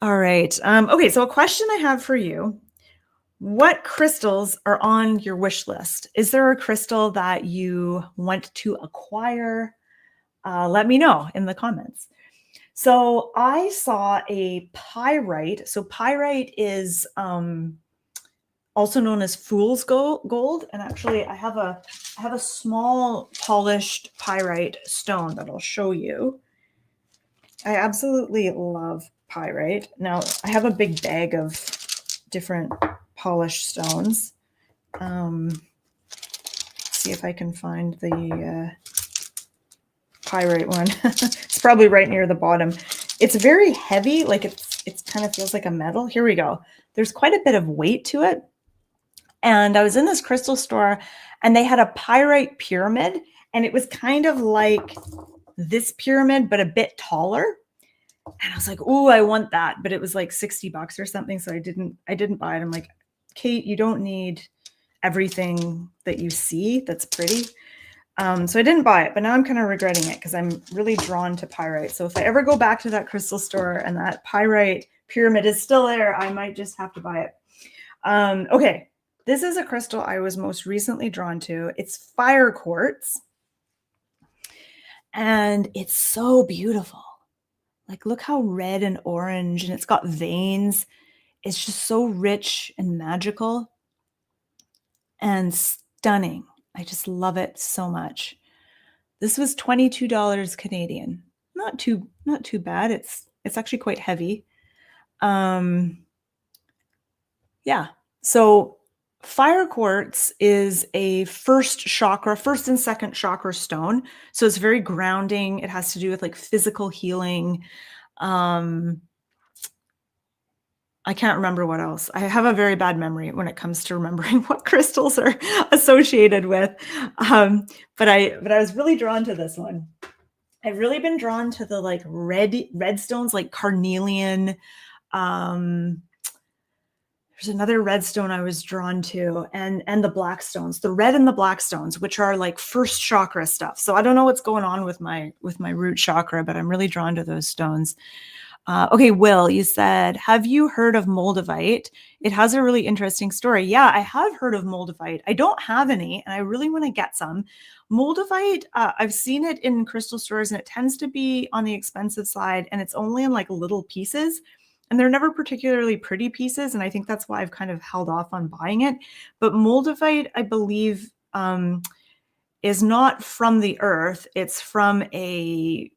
All right. Okay. So a question I have for you. What crystals are on your wish list? Is there a crystal that you want to acquire? Let me know in the comments. So I saw a pyrite. So pyrite is also known as fool's gold. And actually I have a small polished pyrite stone that I'll show you. I absolutely love pyrite. Now I have a big bag of different polished stones. See if I can find the pyrite one. It's probably right near the bottom. It's very heavy, like it's kind of feels like a metal. Here we go. There's quite a bit of weight to it. And I was in this crystal store and they had a pyrite pyramid and it was kind of like this pyramid, but a bit taller. And I was like, "Ooh, I want that." But it was like 60 bucks or something. So I didn't buy it. I'm like, Kate, you don't need everything that you see that's pretty. So I didn't buy it, but now I'm kind of regretting it because I'm really drawn to pyrite. So if I ever go back to that crystal store and that pyrite pyramid is still there, I might just have to buy it. Okay, this is a crystal I was most recently drawn to. It's fire quartz, and it's so beautiful. Like, look how red and orange, and it's got veins. It's just so rich and magical and stunning. I just love it so much. This was $22 Canadian. Not too bad. It's actually quite heavy. Yeah. So fire quartz is a first and second chakra stone. So it's very grounding. It has to do with like physical healing. I can't remember what else. I have a very bad memory when it comes to remembering what crystals are associated with. But I was really drawn to this one. I've really been drawn to the like red stones, like carnelian. There's another red stone I was drawn to, and the black stones, the red and the black stones, which are like first chakra stuff. So I don't know what's going on with my root chakra, but I'm really drawn to those stones. Okay, Will, you said, have you heard of moldavite? It has a really interesting story. Yeah, I have heard of moldavite. I don't have any, and I really want to get some. Moldavite, I've seen it in crystal stores, and it tends to be on the expensive side, and it's only in like little pieces. And they're never particularly pretty pieces, and I think that's why I've kind of held off on buying it. But moldavite, I believe, is not from the earth. It's from a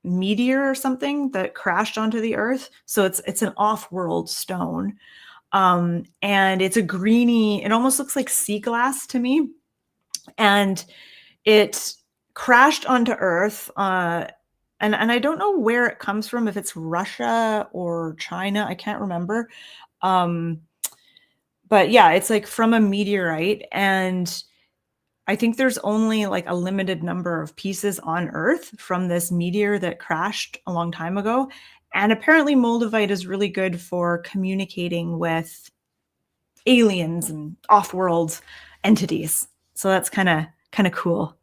meteor or something that crashed onto the earth. So it's an off-world stone. And it's a greeny, it almost looks like sea glass to me. And it crashed onto earth. And I don't know where it comes from, if it's Russia or China, I can't remember. But yeah, it's like from a meteorite, and I think there's only like a limited number of pieces on Earth from this meteor that crashed a long time ago. And apparently moldavite is really good for communicating with aliens and off-world entities. So that's kind of cool.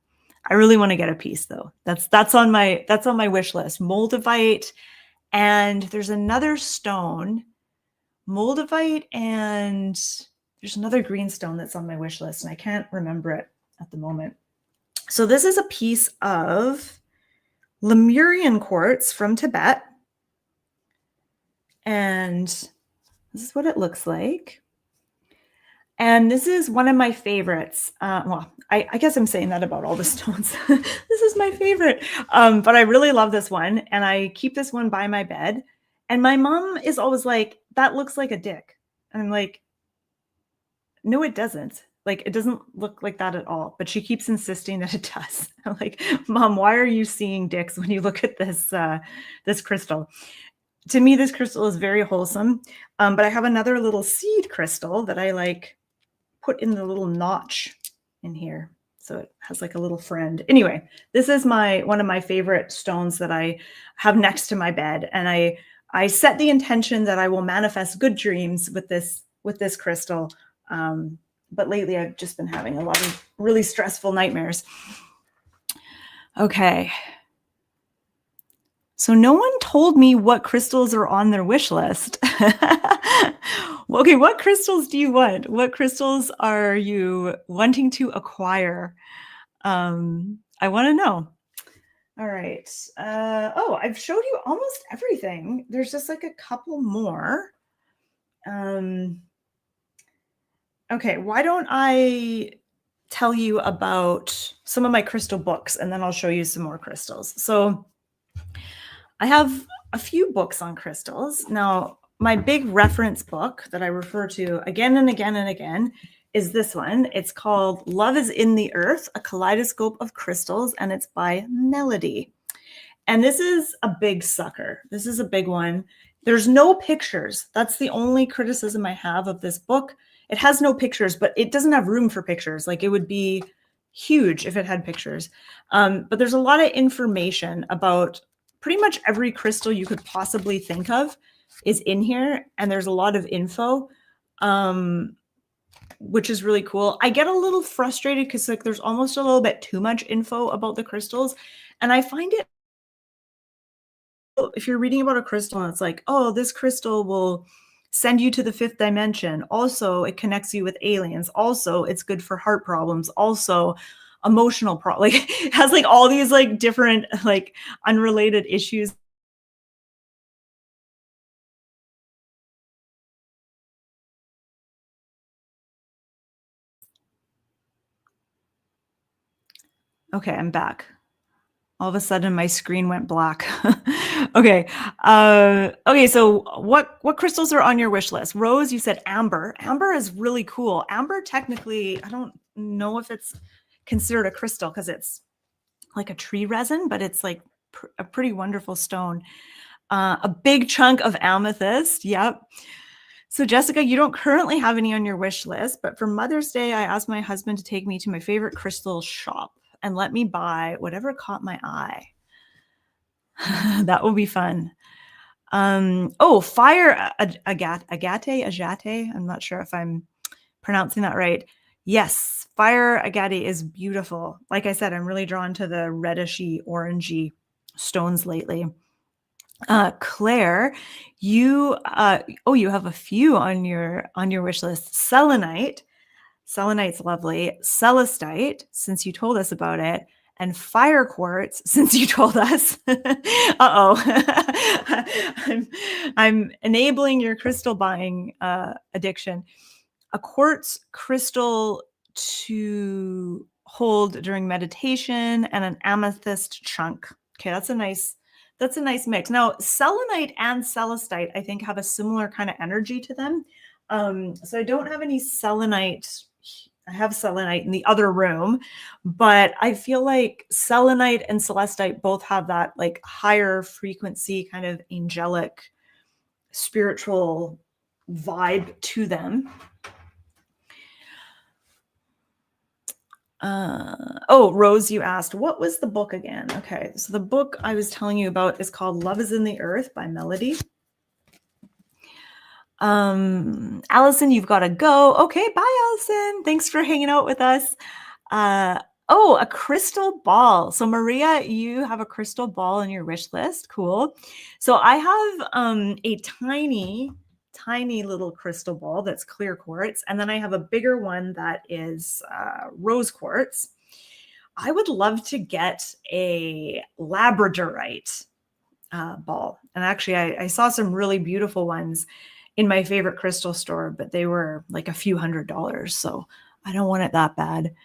I really want to get a piece though. That's on my wish list. Moldavite, and there's another stone, moldavite, and there's another green stone that's on my wish list, and I can't remember it at the moment. So this is a piece of Lemurian quartz from Tibet, and this is what it looks like. And this is one of my favorites. Well, I guess I'm saying that about all the stones. This is my favorite. But I really love this one, and I keep this one by my bed. And my mom is always like, that looks like a dick. And I'm like, no, it doesn't. Like, it doesn't look like that at all. But she keeps insisting that it does. I'm like, Mom, why are you seeing dicks when you look at this this crystal? To me, this crystal is very wholesome. But I have another little seed crystal that I like put in the little notch in here. So it has like a little friend. Anyway, this is one of my favorite stones that I have next to my bed. And I set the intention that I will manifest good dreams with this crystal. But lately I've just been having a lot of really stressful nightmares. Okay. So no one told me what crystals are on their wish list. Okay, what crystals do you want? What crystals are you wanting to acquire? I want to know. All right. Oh, I've showed you almost everything. There's just like a couple more. Okay, why don't I tell you about some of my crystal books, and then I'll show you some more crystals. So I have a few books on crystals. Now, my big reference book that I refer to again and again and again is this one. It's called Love is in the Earth, A Kaleidoscope of Crystals, and it's by Melody. And this is a big sucker. This is a big one. There's no pictures. That's the only criticism I have of this book. It has no pictures, but it doesn't have room for pictures. Like, it would be huge if it had pictures. But there's a lot of information about pretty much every crystal you could possibly think of is in here, and there's a lot of info, which is really cool. I get a little frustrated because like there's almost a little bit too much info about the crystals, and I find it, if you're reading about a crystal and it's like, oh, this crystal will send you to the fifth dimension. Also, it connects you with aliens. Also, it's good for heart problems. Also, emotional like it has like all these like different like unrelated issues. Okay, I'm back. All of a sudden my screen went black. Okay. Okay, so what crystals are on your wish list? Rose, you said amber. Amber is really cool. Amber, technically, I don't know if it's considered a crystal because it's like a tree resin, but it's like a pretty wonderful stone. A big chunk of amethyst. Yep. So Jessica, you don't currently have any on your wish list, but for Mother's Day, I asked my husband to take me to my favorite crystal shop and let me buy whatever caught my eye. That will be fun. Oh, fire agate. I'm not sure if I'm pronouncing that right. Yes, fire agate is beautiful. Like I said, I'm really drawn to the reddishy, orangey stones lately. Claire, you you have a few on your wish list. Selenite. Selenite's lovely. Celestite, since you told us about it, and fire quartz, since you told us. Uh-oh. I'm enabling your crystal buying addiction. A quartz crystal to hold during meditation, and an amethyst chunk. Okay, that's a nice mix. Now, selenite and celestite, I think, have a similar kind of energy to them. So I don't have any selenite. I have selenite in the other room, but I feel like selenite and celestite both have that like higher frequency kind of angelic spiritual vibe to them. Oh, Rose, you asked, what was the book again? Okay, so the book I was telling you about is called Love is in the Earth by Melody. Allison, you've got to go. Okay, bye, Allison. Thanks for hanging out with us. Oh, a crystal ball. So Maria, you have a crystal ball in your wish list. Cool. So I have a tiny little crystal ball that's clear quartz, and then I have a bigger one that is rose quartz. I would love to get a labradorite ball, and actually I saw some really beautiful ones in my favorite crystal store, but they were like a few $100s, so I don't want it that bad.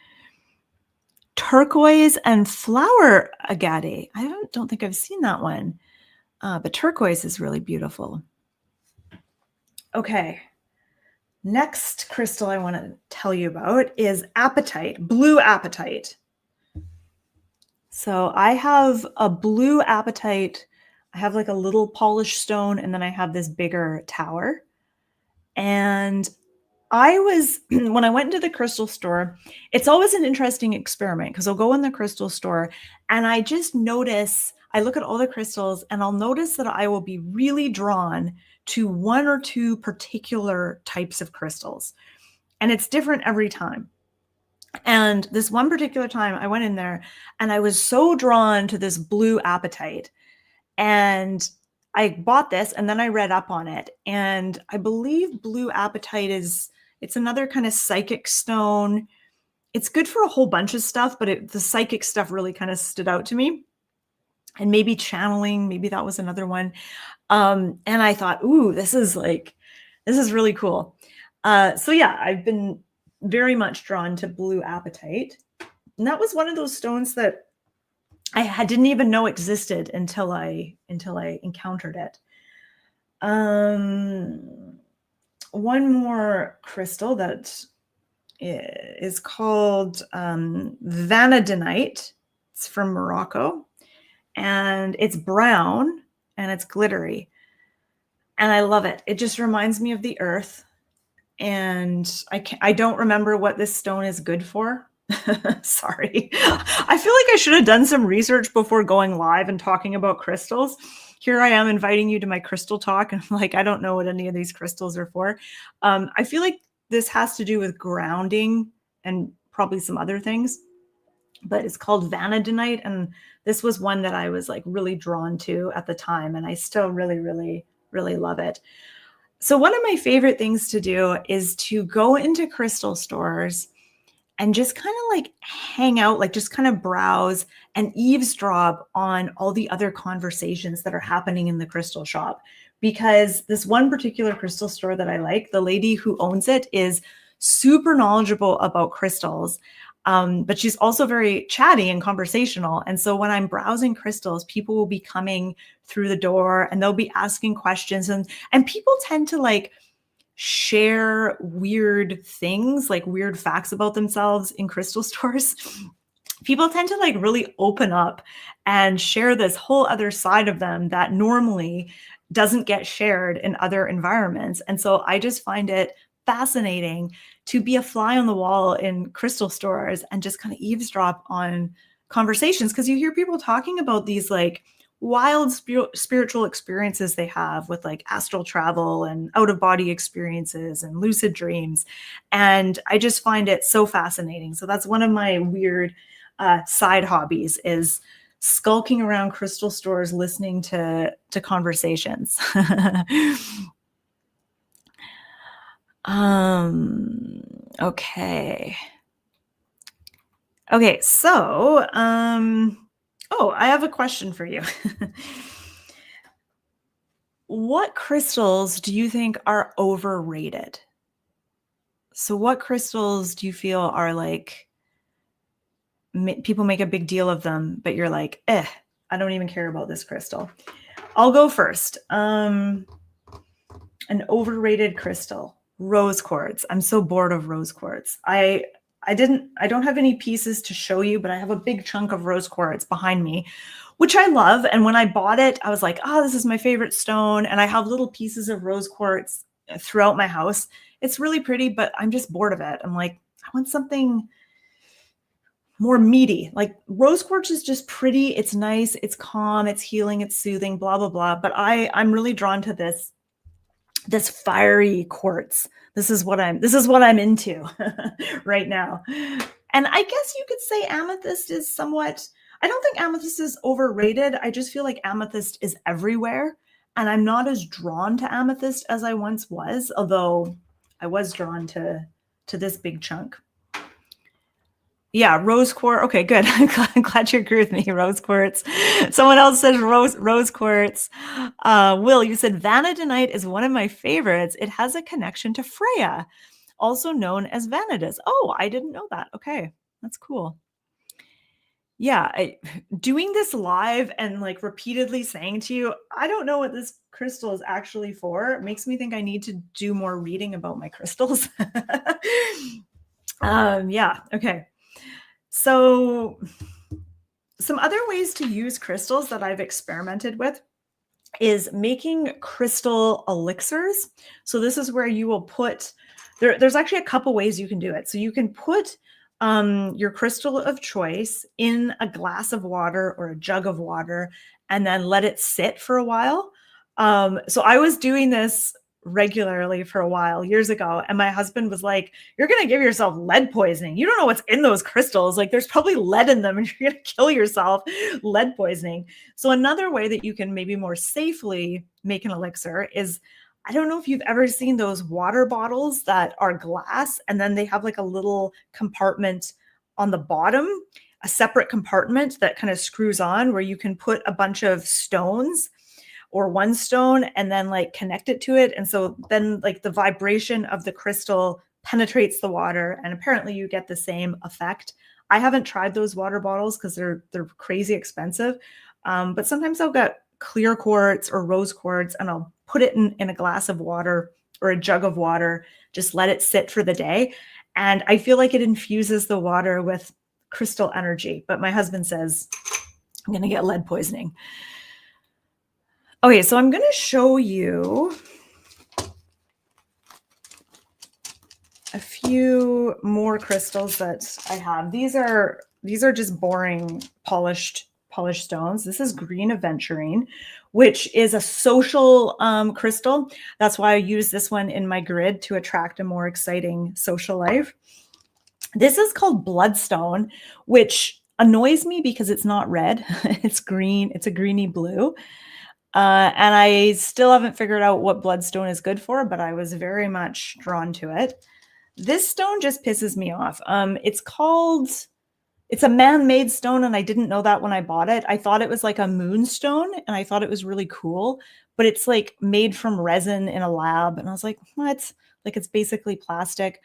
Turquoise and flower agate. I don't think I've seen that one, but turquoise is really beautiful. Okay, next crystal I want to tell you about is apatite, blue apatite. So I have a blue apatite. I have like a little polished stone, and then I have this bigger tower. And when I went into the crystal store, it's always an interesting experiment because I'll go in the crystal store and I just notice, I look at all the crystals and I'll notice that I will be really drawn to one or two particular types of crystals. And it's different every time. And this one particular time I went in there and I was so drawn to this blue apatite, and I bought this and then I read up on it. And I believe blue apatite it's another kind of psychic stone. It's good for a whole bunch of stuff, but the psychic stuff really kind of stood out to me. And maybe channeling, maybe that was another one. And I thought, ooh, this is really cool. So yeah, I've been very much drawn to blue apatite. And that was one of those stones that I didn't even know existed until I encountered it. One more crystal that is called vanadinite. It's from Morocco, and it's brown and it's glittery, and I love it. It just reminds me of the earth, and I don't remember what this stone is good for, Sorry. I feel like I should have done some research before going live and talking about crystals. Here I am inviting you to my crystal talk, and I'm like, I don't know what any of these crystals are for. I feel like this has to do with grounding and probably some other things, but it's called vanadinite. And this was one that I was like really drawn to at the time. And I still really, really, really love it. So one of my favorite things to do is to go into crystal stores and just kind of like hang out, like just kind of browse and eavesdrop on all the other conversations that are happening in the crystal shop. Because this one particular crystal store that I like, the lady who owns it is super knowledgeable about crystals. But she's also very chatty and conversational. And so when I'm browsing crystals, people will be coming through the door and they'll be asking questions. And people tend to like share weird things, like weird facts about themselves in crystal stores. People tend to like really open up and share this whole other side of them that normally doesn't get shared in other environments. And so I just find it fascinating to be a fly on the wall in crystal stores and just kind of eavesdrop on conversations, because you hear people talking about these like wild spiritual experiences they have with like astral travel and out of body experiences and lucid dreams. And I just find it so fascinating. So that's one of my weird side hobbies, is skulking around crystal stores listening to conversations. Okay. Okay, so oh, I have a question for you. What crystals do you think are overrated? So what crystals do you feel are like people make a big deal of them, but you're like, I don't even care about this crystal. I'll go first. An overrated crystal, rose quartz. I'm so bored of rose quartz. I don't have any pieces to show you, but I have a big chunk of rose quartz behind me, which I love. And when I bought it, I was like, oh, this is my favorite stone. And I have little pieces of rose quartz throughout my house. It's really pretty, but I'm just bored of it. I'm like, I want something more meaty. Like rose quartz is just pretty. It's nice. It's calm. It's healing. It's soothing, blah, blah, blah. But I'm really drawn to this fiery quartz. This is what I'm into right now. And I guess you could say amethyst is somewhat, I don't think amethyst is overrated. I just feel like amethyst is everywhere. And I'm not as drawn to amethyst as I once was, although I was drawn to this big chunk. Yeah, rose quartz. Okay, good. I'm glad you agree with me. Rose quartz. Someone else says rose quartz. Will, you said vanadinite is one of my favorites. It has a connection to Freya, also known as Vanadis. Oh, I didn't know that. Okay, that's cool. Yeah, doing this live and like repeatedly saying to you, I don't know what this crystal is actually for, makes me think I need to do more reading about my crystals. Yeah, okay. So some other ways to use crystals that I've experimented with is making crystal elixirs. So this is where you will put, there's actually a couple ways you can do it. So you can put your crystal of choice in a glass of water or a jug of water and then let it sit for a while. So I was doing this regularly for a while years ago, and my husband was like, you're going to give yourself lead poisoning. You don't know what's in those crystals. Like there's probably lead in them and you're going to kill yourself. Lead poisoning. So another way that you can maybe more safely make an elixir is, I don't know if you've ever seen those water bottles that are glass and then they have like a little compartment on the bottom, a separate compartment that kind of screws on where you can put a bunch of stones or one stone and then like connect it to it. And so then like the vibration of the crystal penetrates the water and apparently you get the same effect. I haven't tried those water bottles because they're crazy expensive. But sometimes I'll get clear quartz or rose quartz and I'll put it in a glass of water or a jug of water, just let it sit for the day. And I feel like it infuses the water with crystal energy. But my husband says, I'm going to get lead poisoning. Okay, so I'm going to show you a few more crystals that I have. These are just boring polished stones. This is green aventurine, which is a social crystal. That's why I use this one in my grid to attract a more exciting social life. This is called bloodstone, which annoys me because it's not red. It's green. It's a greeny blue. And I still haven't figured out what bloodstone is good for, but I was very much drawn to it. This stone just pisses me off. It's a man-made stone, and I didn't know that when I bought it. I thought it was like a moonstone, and I thought it was really cool, but it's like made from resin in a lab. And I was like, what? Like, it's basically plastic.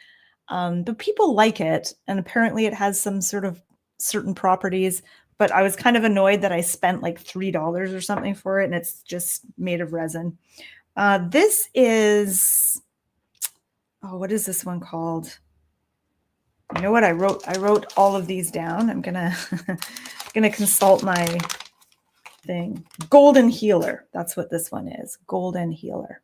But people like it, and apparently it has some sort of certain properties, but I was kind of annoyed that I spent like $3 or something for it, and it's just made of resin. This is, oh, what is this one called? You know what? I wrote all of these down. I'm gonna gonna consult my thing. Golden Healer. That's what this one is. Golden Healer.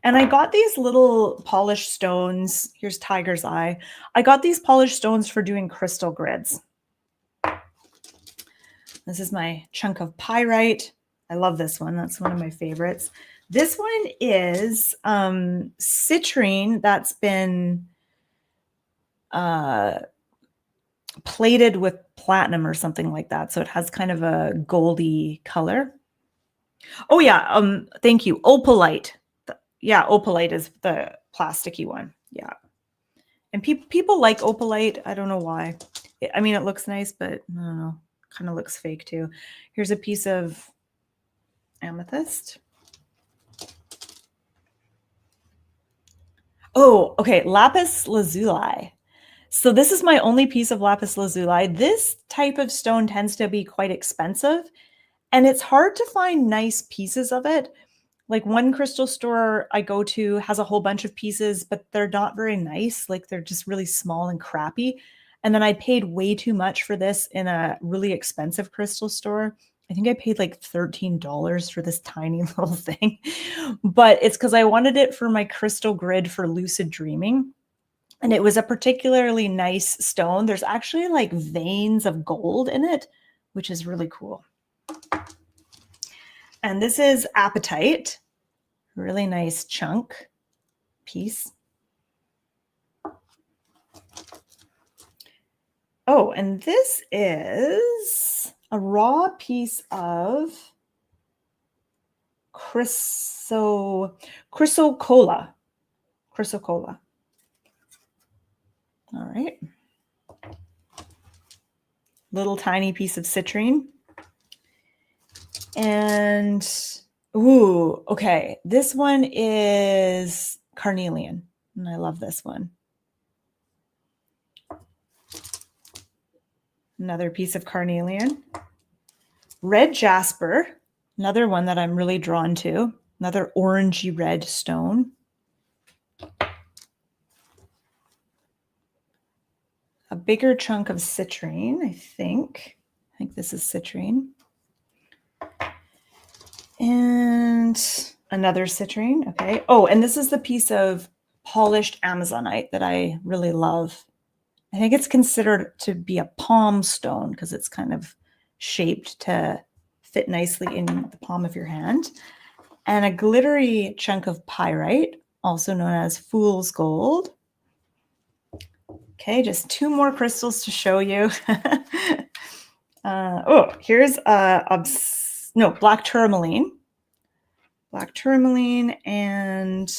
And I got these little polished stones. Here's Tiger's Eye. I got these polished stones for doing crystal grids. This is my chunk of pyrite. I love this one. That's one of my favorites. This one is citrine that's been plated with platinum or something like that. So it has kind of a goldy color. Oh yeah, thank you. Opalite. Yeah, opalite is the plasticky one. Yeah. And people like opalite. I don't know why. I mean, it looks nice, but I don't know. Kind of looks fake too. Here's a piece of amethyst. Oh, okay. Lapis lazuli. So this is my only piece of lapis lazuli. This type of stone tends to be quite expensive, and it's hard to find nice pieces of it. Like, one crystal store I go to has a whole bunch of pieces, but they're not very nice. Like, they're just really small and crappy. And then I paid way too much for this in a really expensive crystal store. I think I paid like $13 for this tiny little thing. But it's because I wanted it for my crystal grid for lucid dreaming. And it was a particularly nice stone. There's actually like veins of gold in it, which is really cool. And this is apatite. Really nice chunk piece. Oh, and this is a raw piece of chrysocolla. Chrysocolla. All right. Little tiny piece of citrine. And, ooh, okay. This one is carnelian, and I love this one. Another piece of carnelian. Red jasper, another one that I'm really drawn to. Another orangey red stone. A bigger chunk of citrine, I think. I think this is citrine. And another citrine, okay. Oh, and this is the piece of polished amazonite that I really love. I think it's considered to be a palm stone because it's kind of shaped to fit nicely in the palm of your hand. And a glittery chunk of pyrite, also known as fool's gold. Okay, just two more crystals to show you. Oh, here's black tourmaline. Black tourmaline and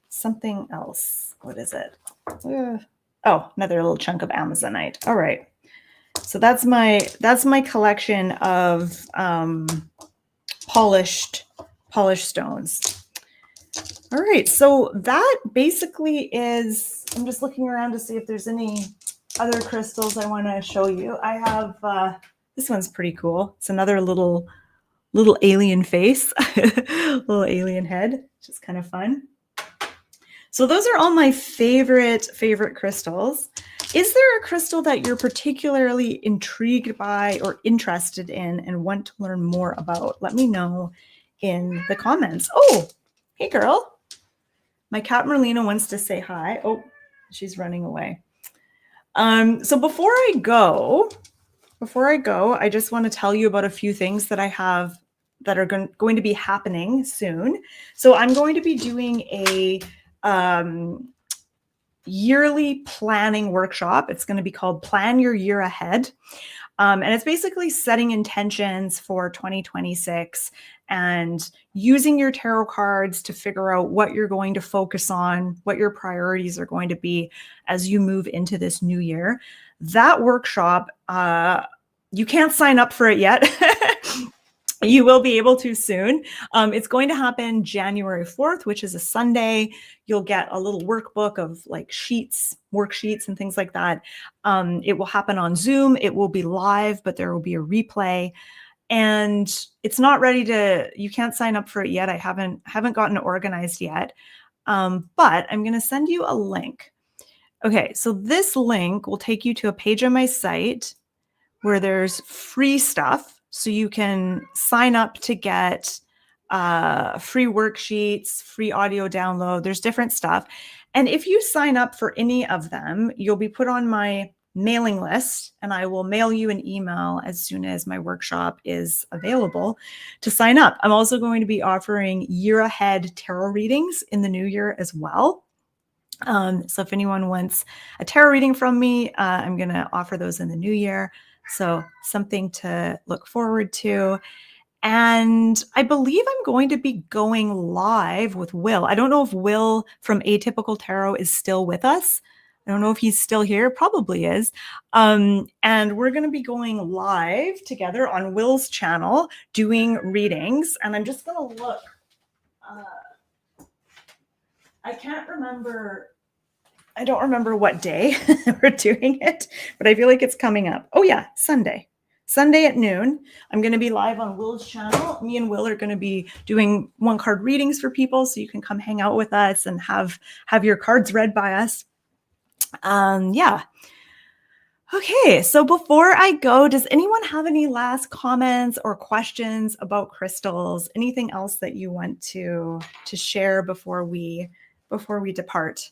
something else. What is it? Oh, another little chunk of amazonite. All right. So that's my collection of polished stones. All right, so that basically is, I'm just looking around to see if there's any other crystals I want to show you. I have, this one's pretty cool. It's another little alien face, little alien head, which is kind of fun. So those are all my favorite crystals. Is there a crystal that you're particularly intrigued by or interested in and want to learn more about? Let me know in the comments. Oh, hey girl. My cat Merlina wants to say hi. Oh, she's running away. So before I go, I just want to tell you about a few things that I have that are going to be happening soon. So I'm going to be doing a yearly planning workshop. It's going to be called Plan Your Year Ahead. And it's basically setting intentions for 2026 and using your tarot cards to figure out what you're going to focus on, what your priorities are going to be as you move into this new year. That workshop, you can't sign up for it yet. You will be able to soon. It's going to happen January 4th, which is a Sunday. You'll get a little workbook of like worksheets and things like that. It will happen on Zoom. It will be live, but there will be a replay. And it's not ready you can't sign up for it yet. I haven't gotten it organized yet. But I'm going to send you a link. Okay, so this link will take you to a page on my site where there's free stuff. So you can sign up to get free worksheets, free audio download. There's different stuff. And if you sign up for any of them, you'll be put on my mailing list, and I will mail you an email as soon as my workshop is available to sign up. I'm also going to be offering year ahead tarot readings in the new year as well. So if anyone wants a tarot reading from me, I'm going to offer those in the new year. So something to look forward to. And I believe I'm going to be going live with Will. I don't know if Will from Atypical Tarot is still with us. I don't know if he's still here. Probably is. And we're going to be going live together on Will's channel doing readings. And I'm just going to look. I can't remember. I don't remember what day we're doing it, but I feel like it's coming up. Oh yeah, Sunday at noon. I'm going to be live on Will's channel. Me and Will are going to be doing 1-card readings for people, so you can come hang out with us and have your cards read by us. Yeah. Okay, so before I go, does anyone have any last comments or questions about crystals? Anything else that you want to share before we depart?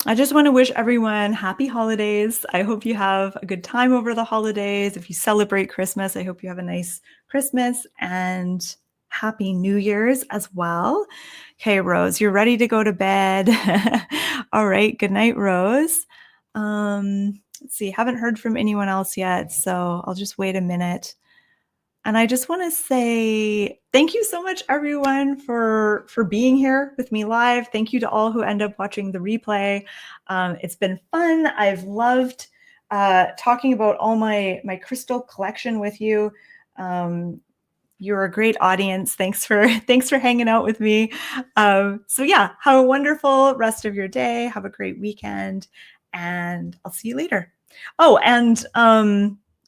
I just want to wish everyone happy holidays. I hope you have a good time over the holidays. If you celebrate Christmas, I hope you have a nice Christmas and happy New Year's as well. Okay, Rose, you're ready to go to bed. All right, good night, Rose. Let's see, haven't heard from anyone else yet, so I'll just wait a minute. And I just want to say thank you so much, everyone, for being here with me live. Thank you to all who end up watching the replay. It's been fun. I've loved talking about all my crystal collection with you. You're a great audience. Thanks for hanging out with me. So yeah, have a wonderful rest of your day. Have a great weekend, and I'll see you later. Oh, and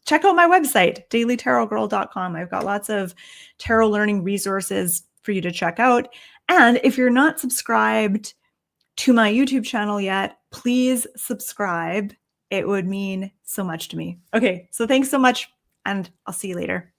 check out my website, dailytarotgirl.com. I've got lots of tarot learning resources for you to check out. And if you're not subscribed to my YouTube channel yet, please subscribe. It would mean so much to me. Okay, so thanks so much, and I'll see you later.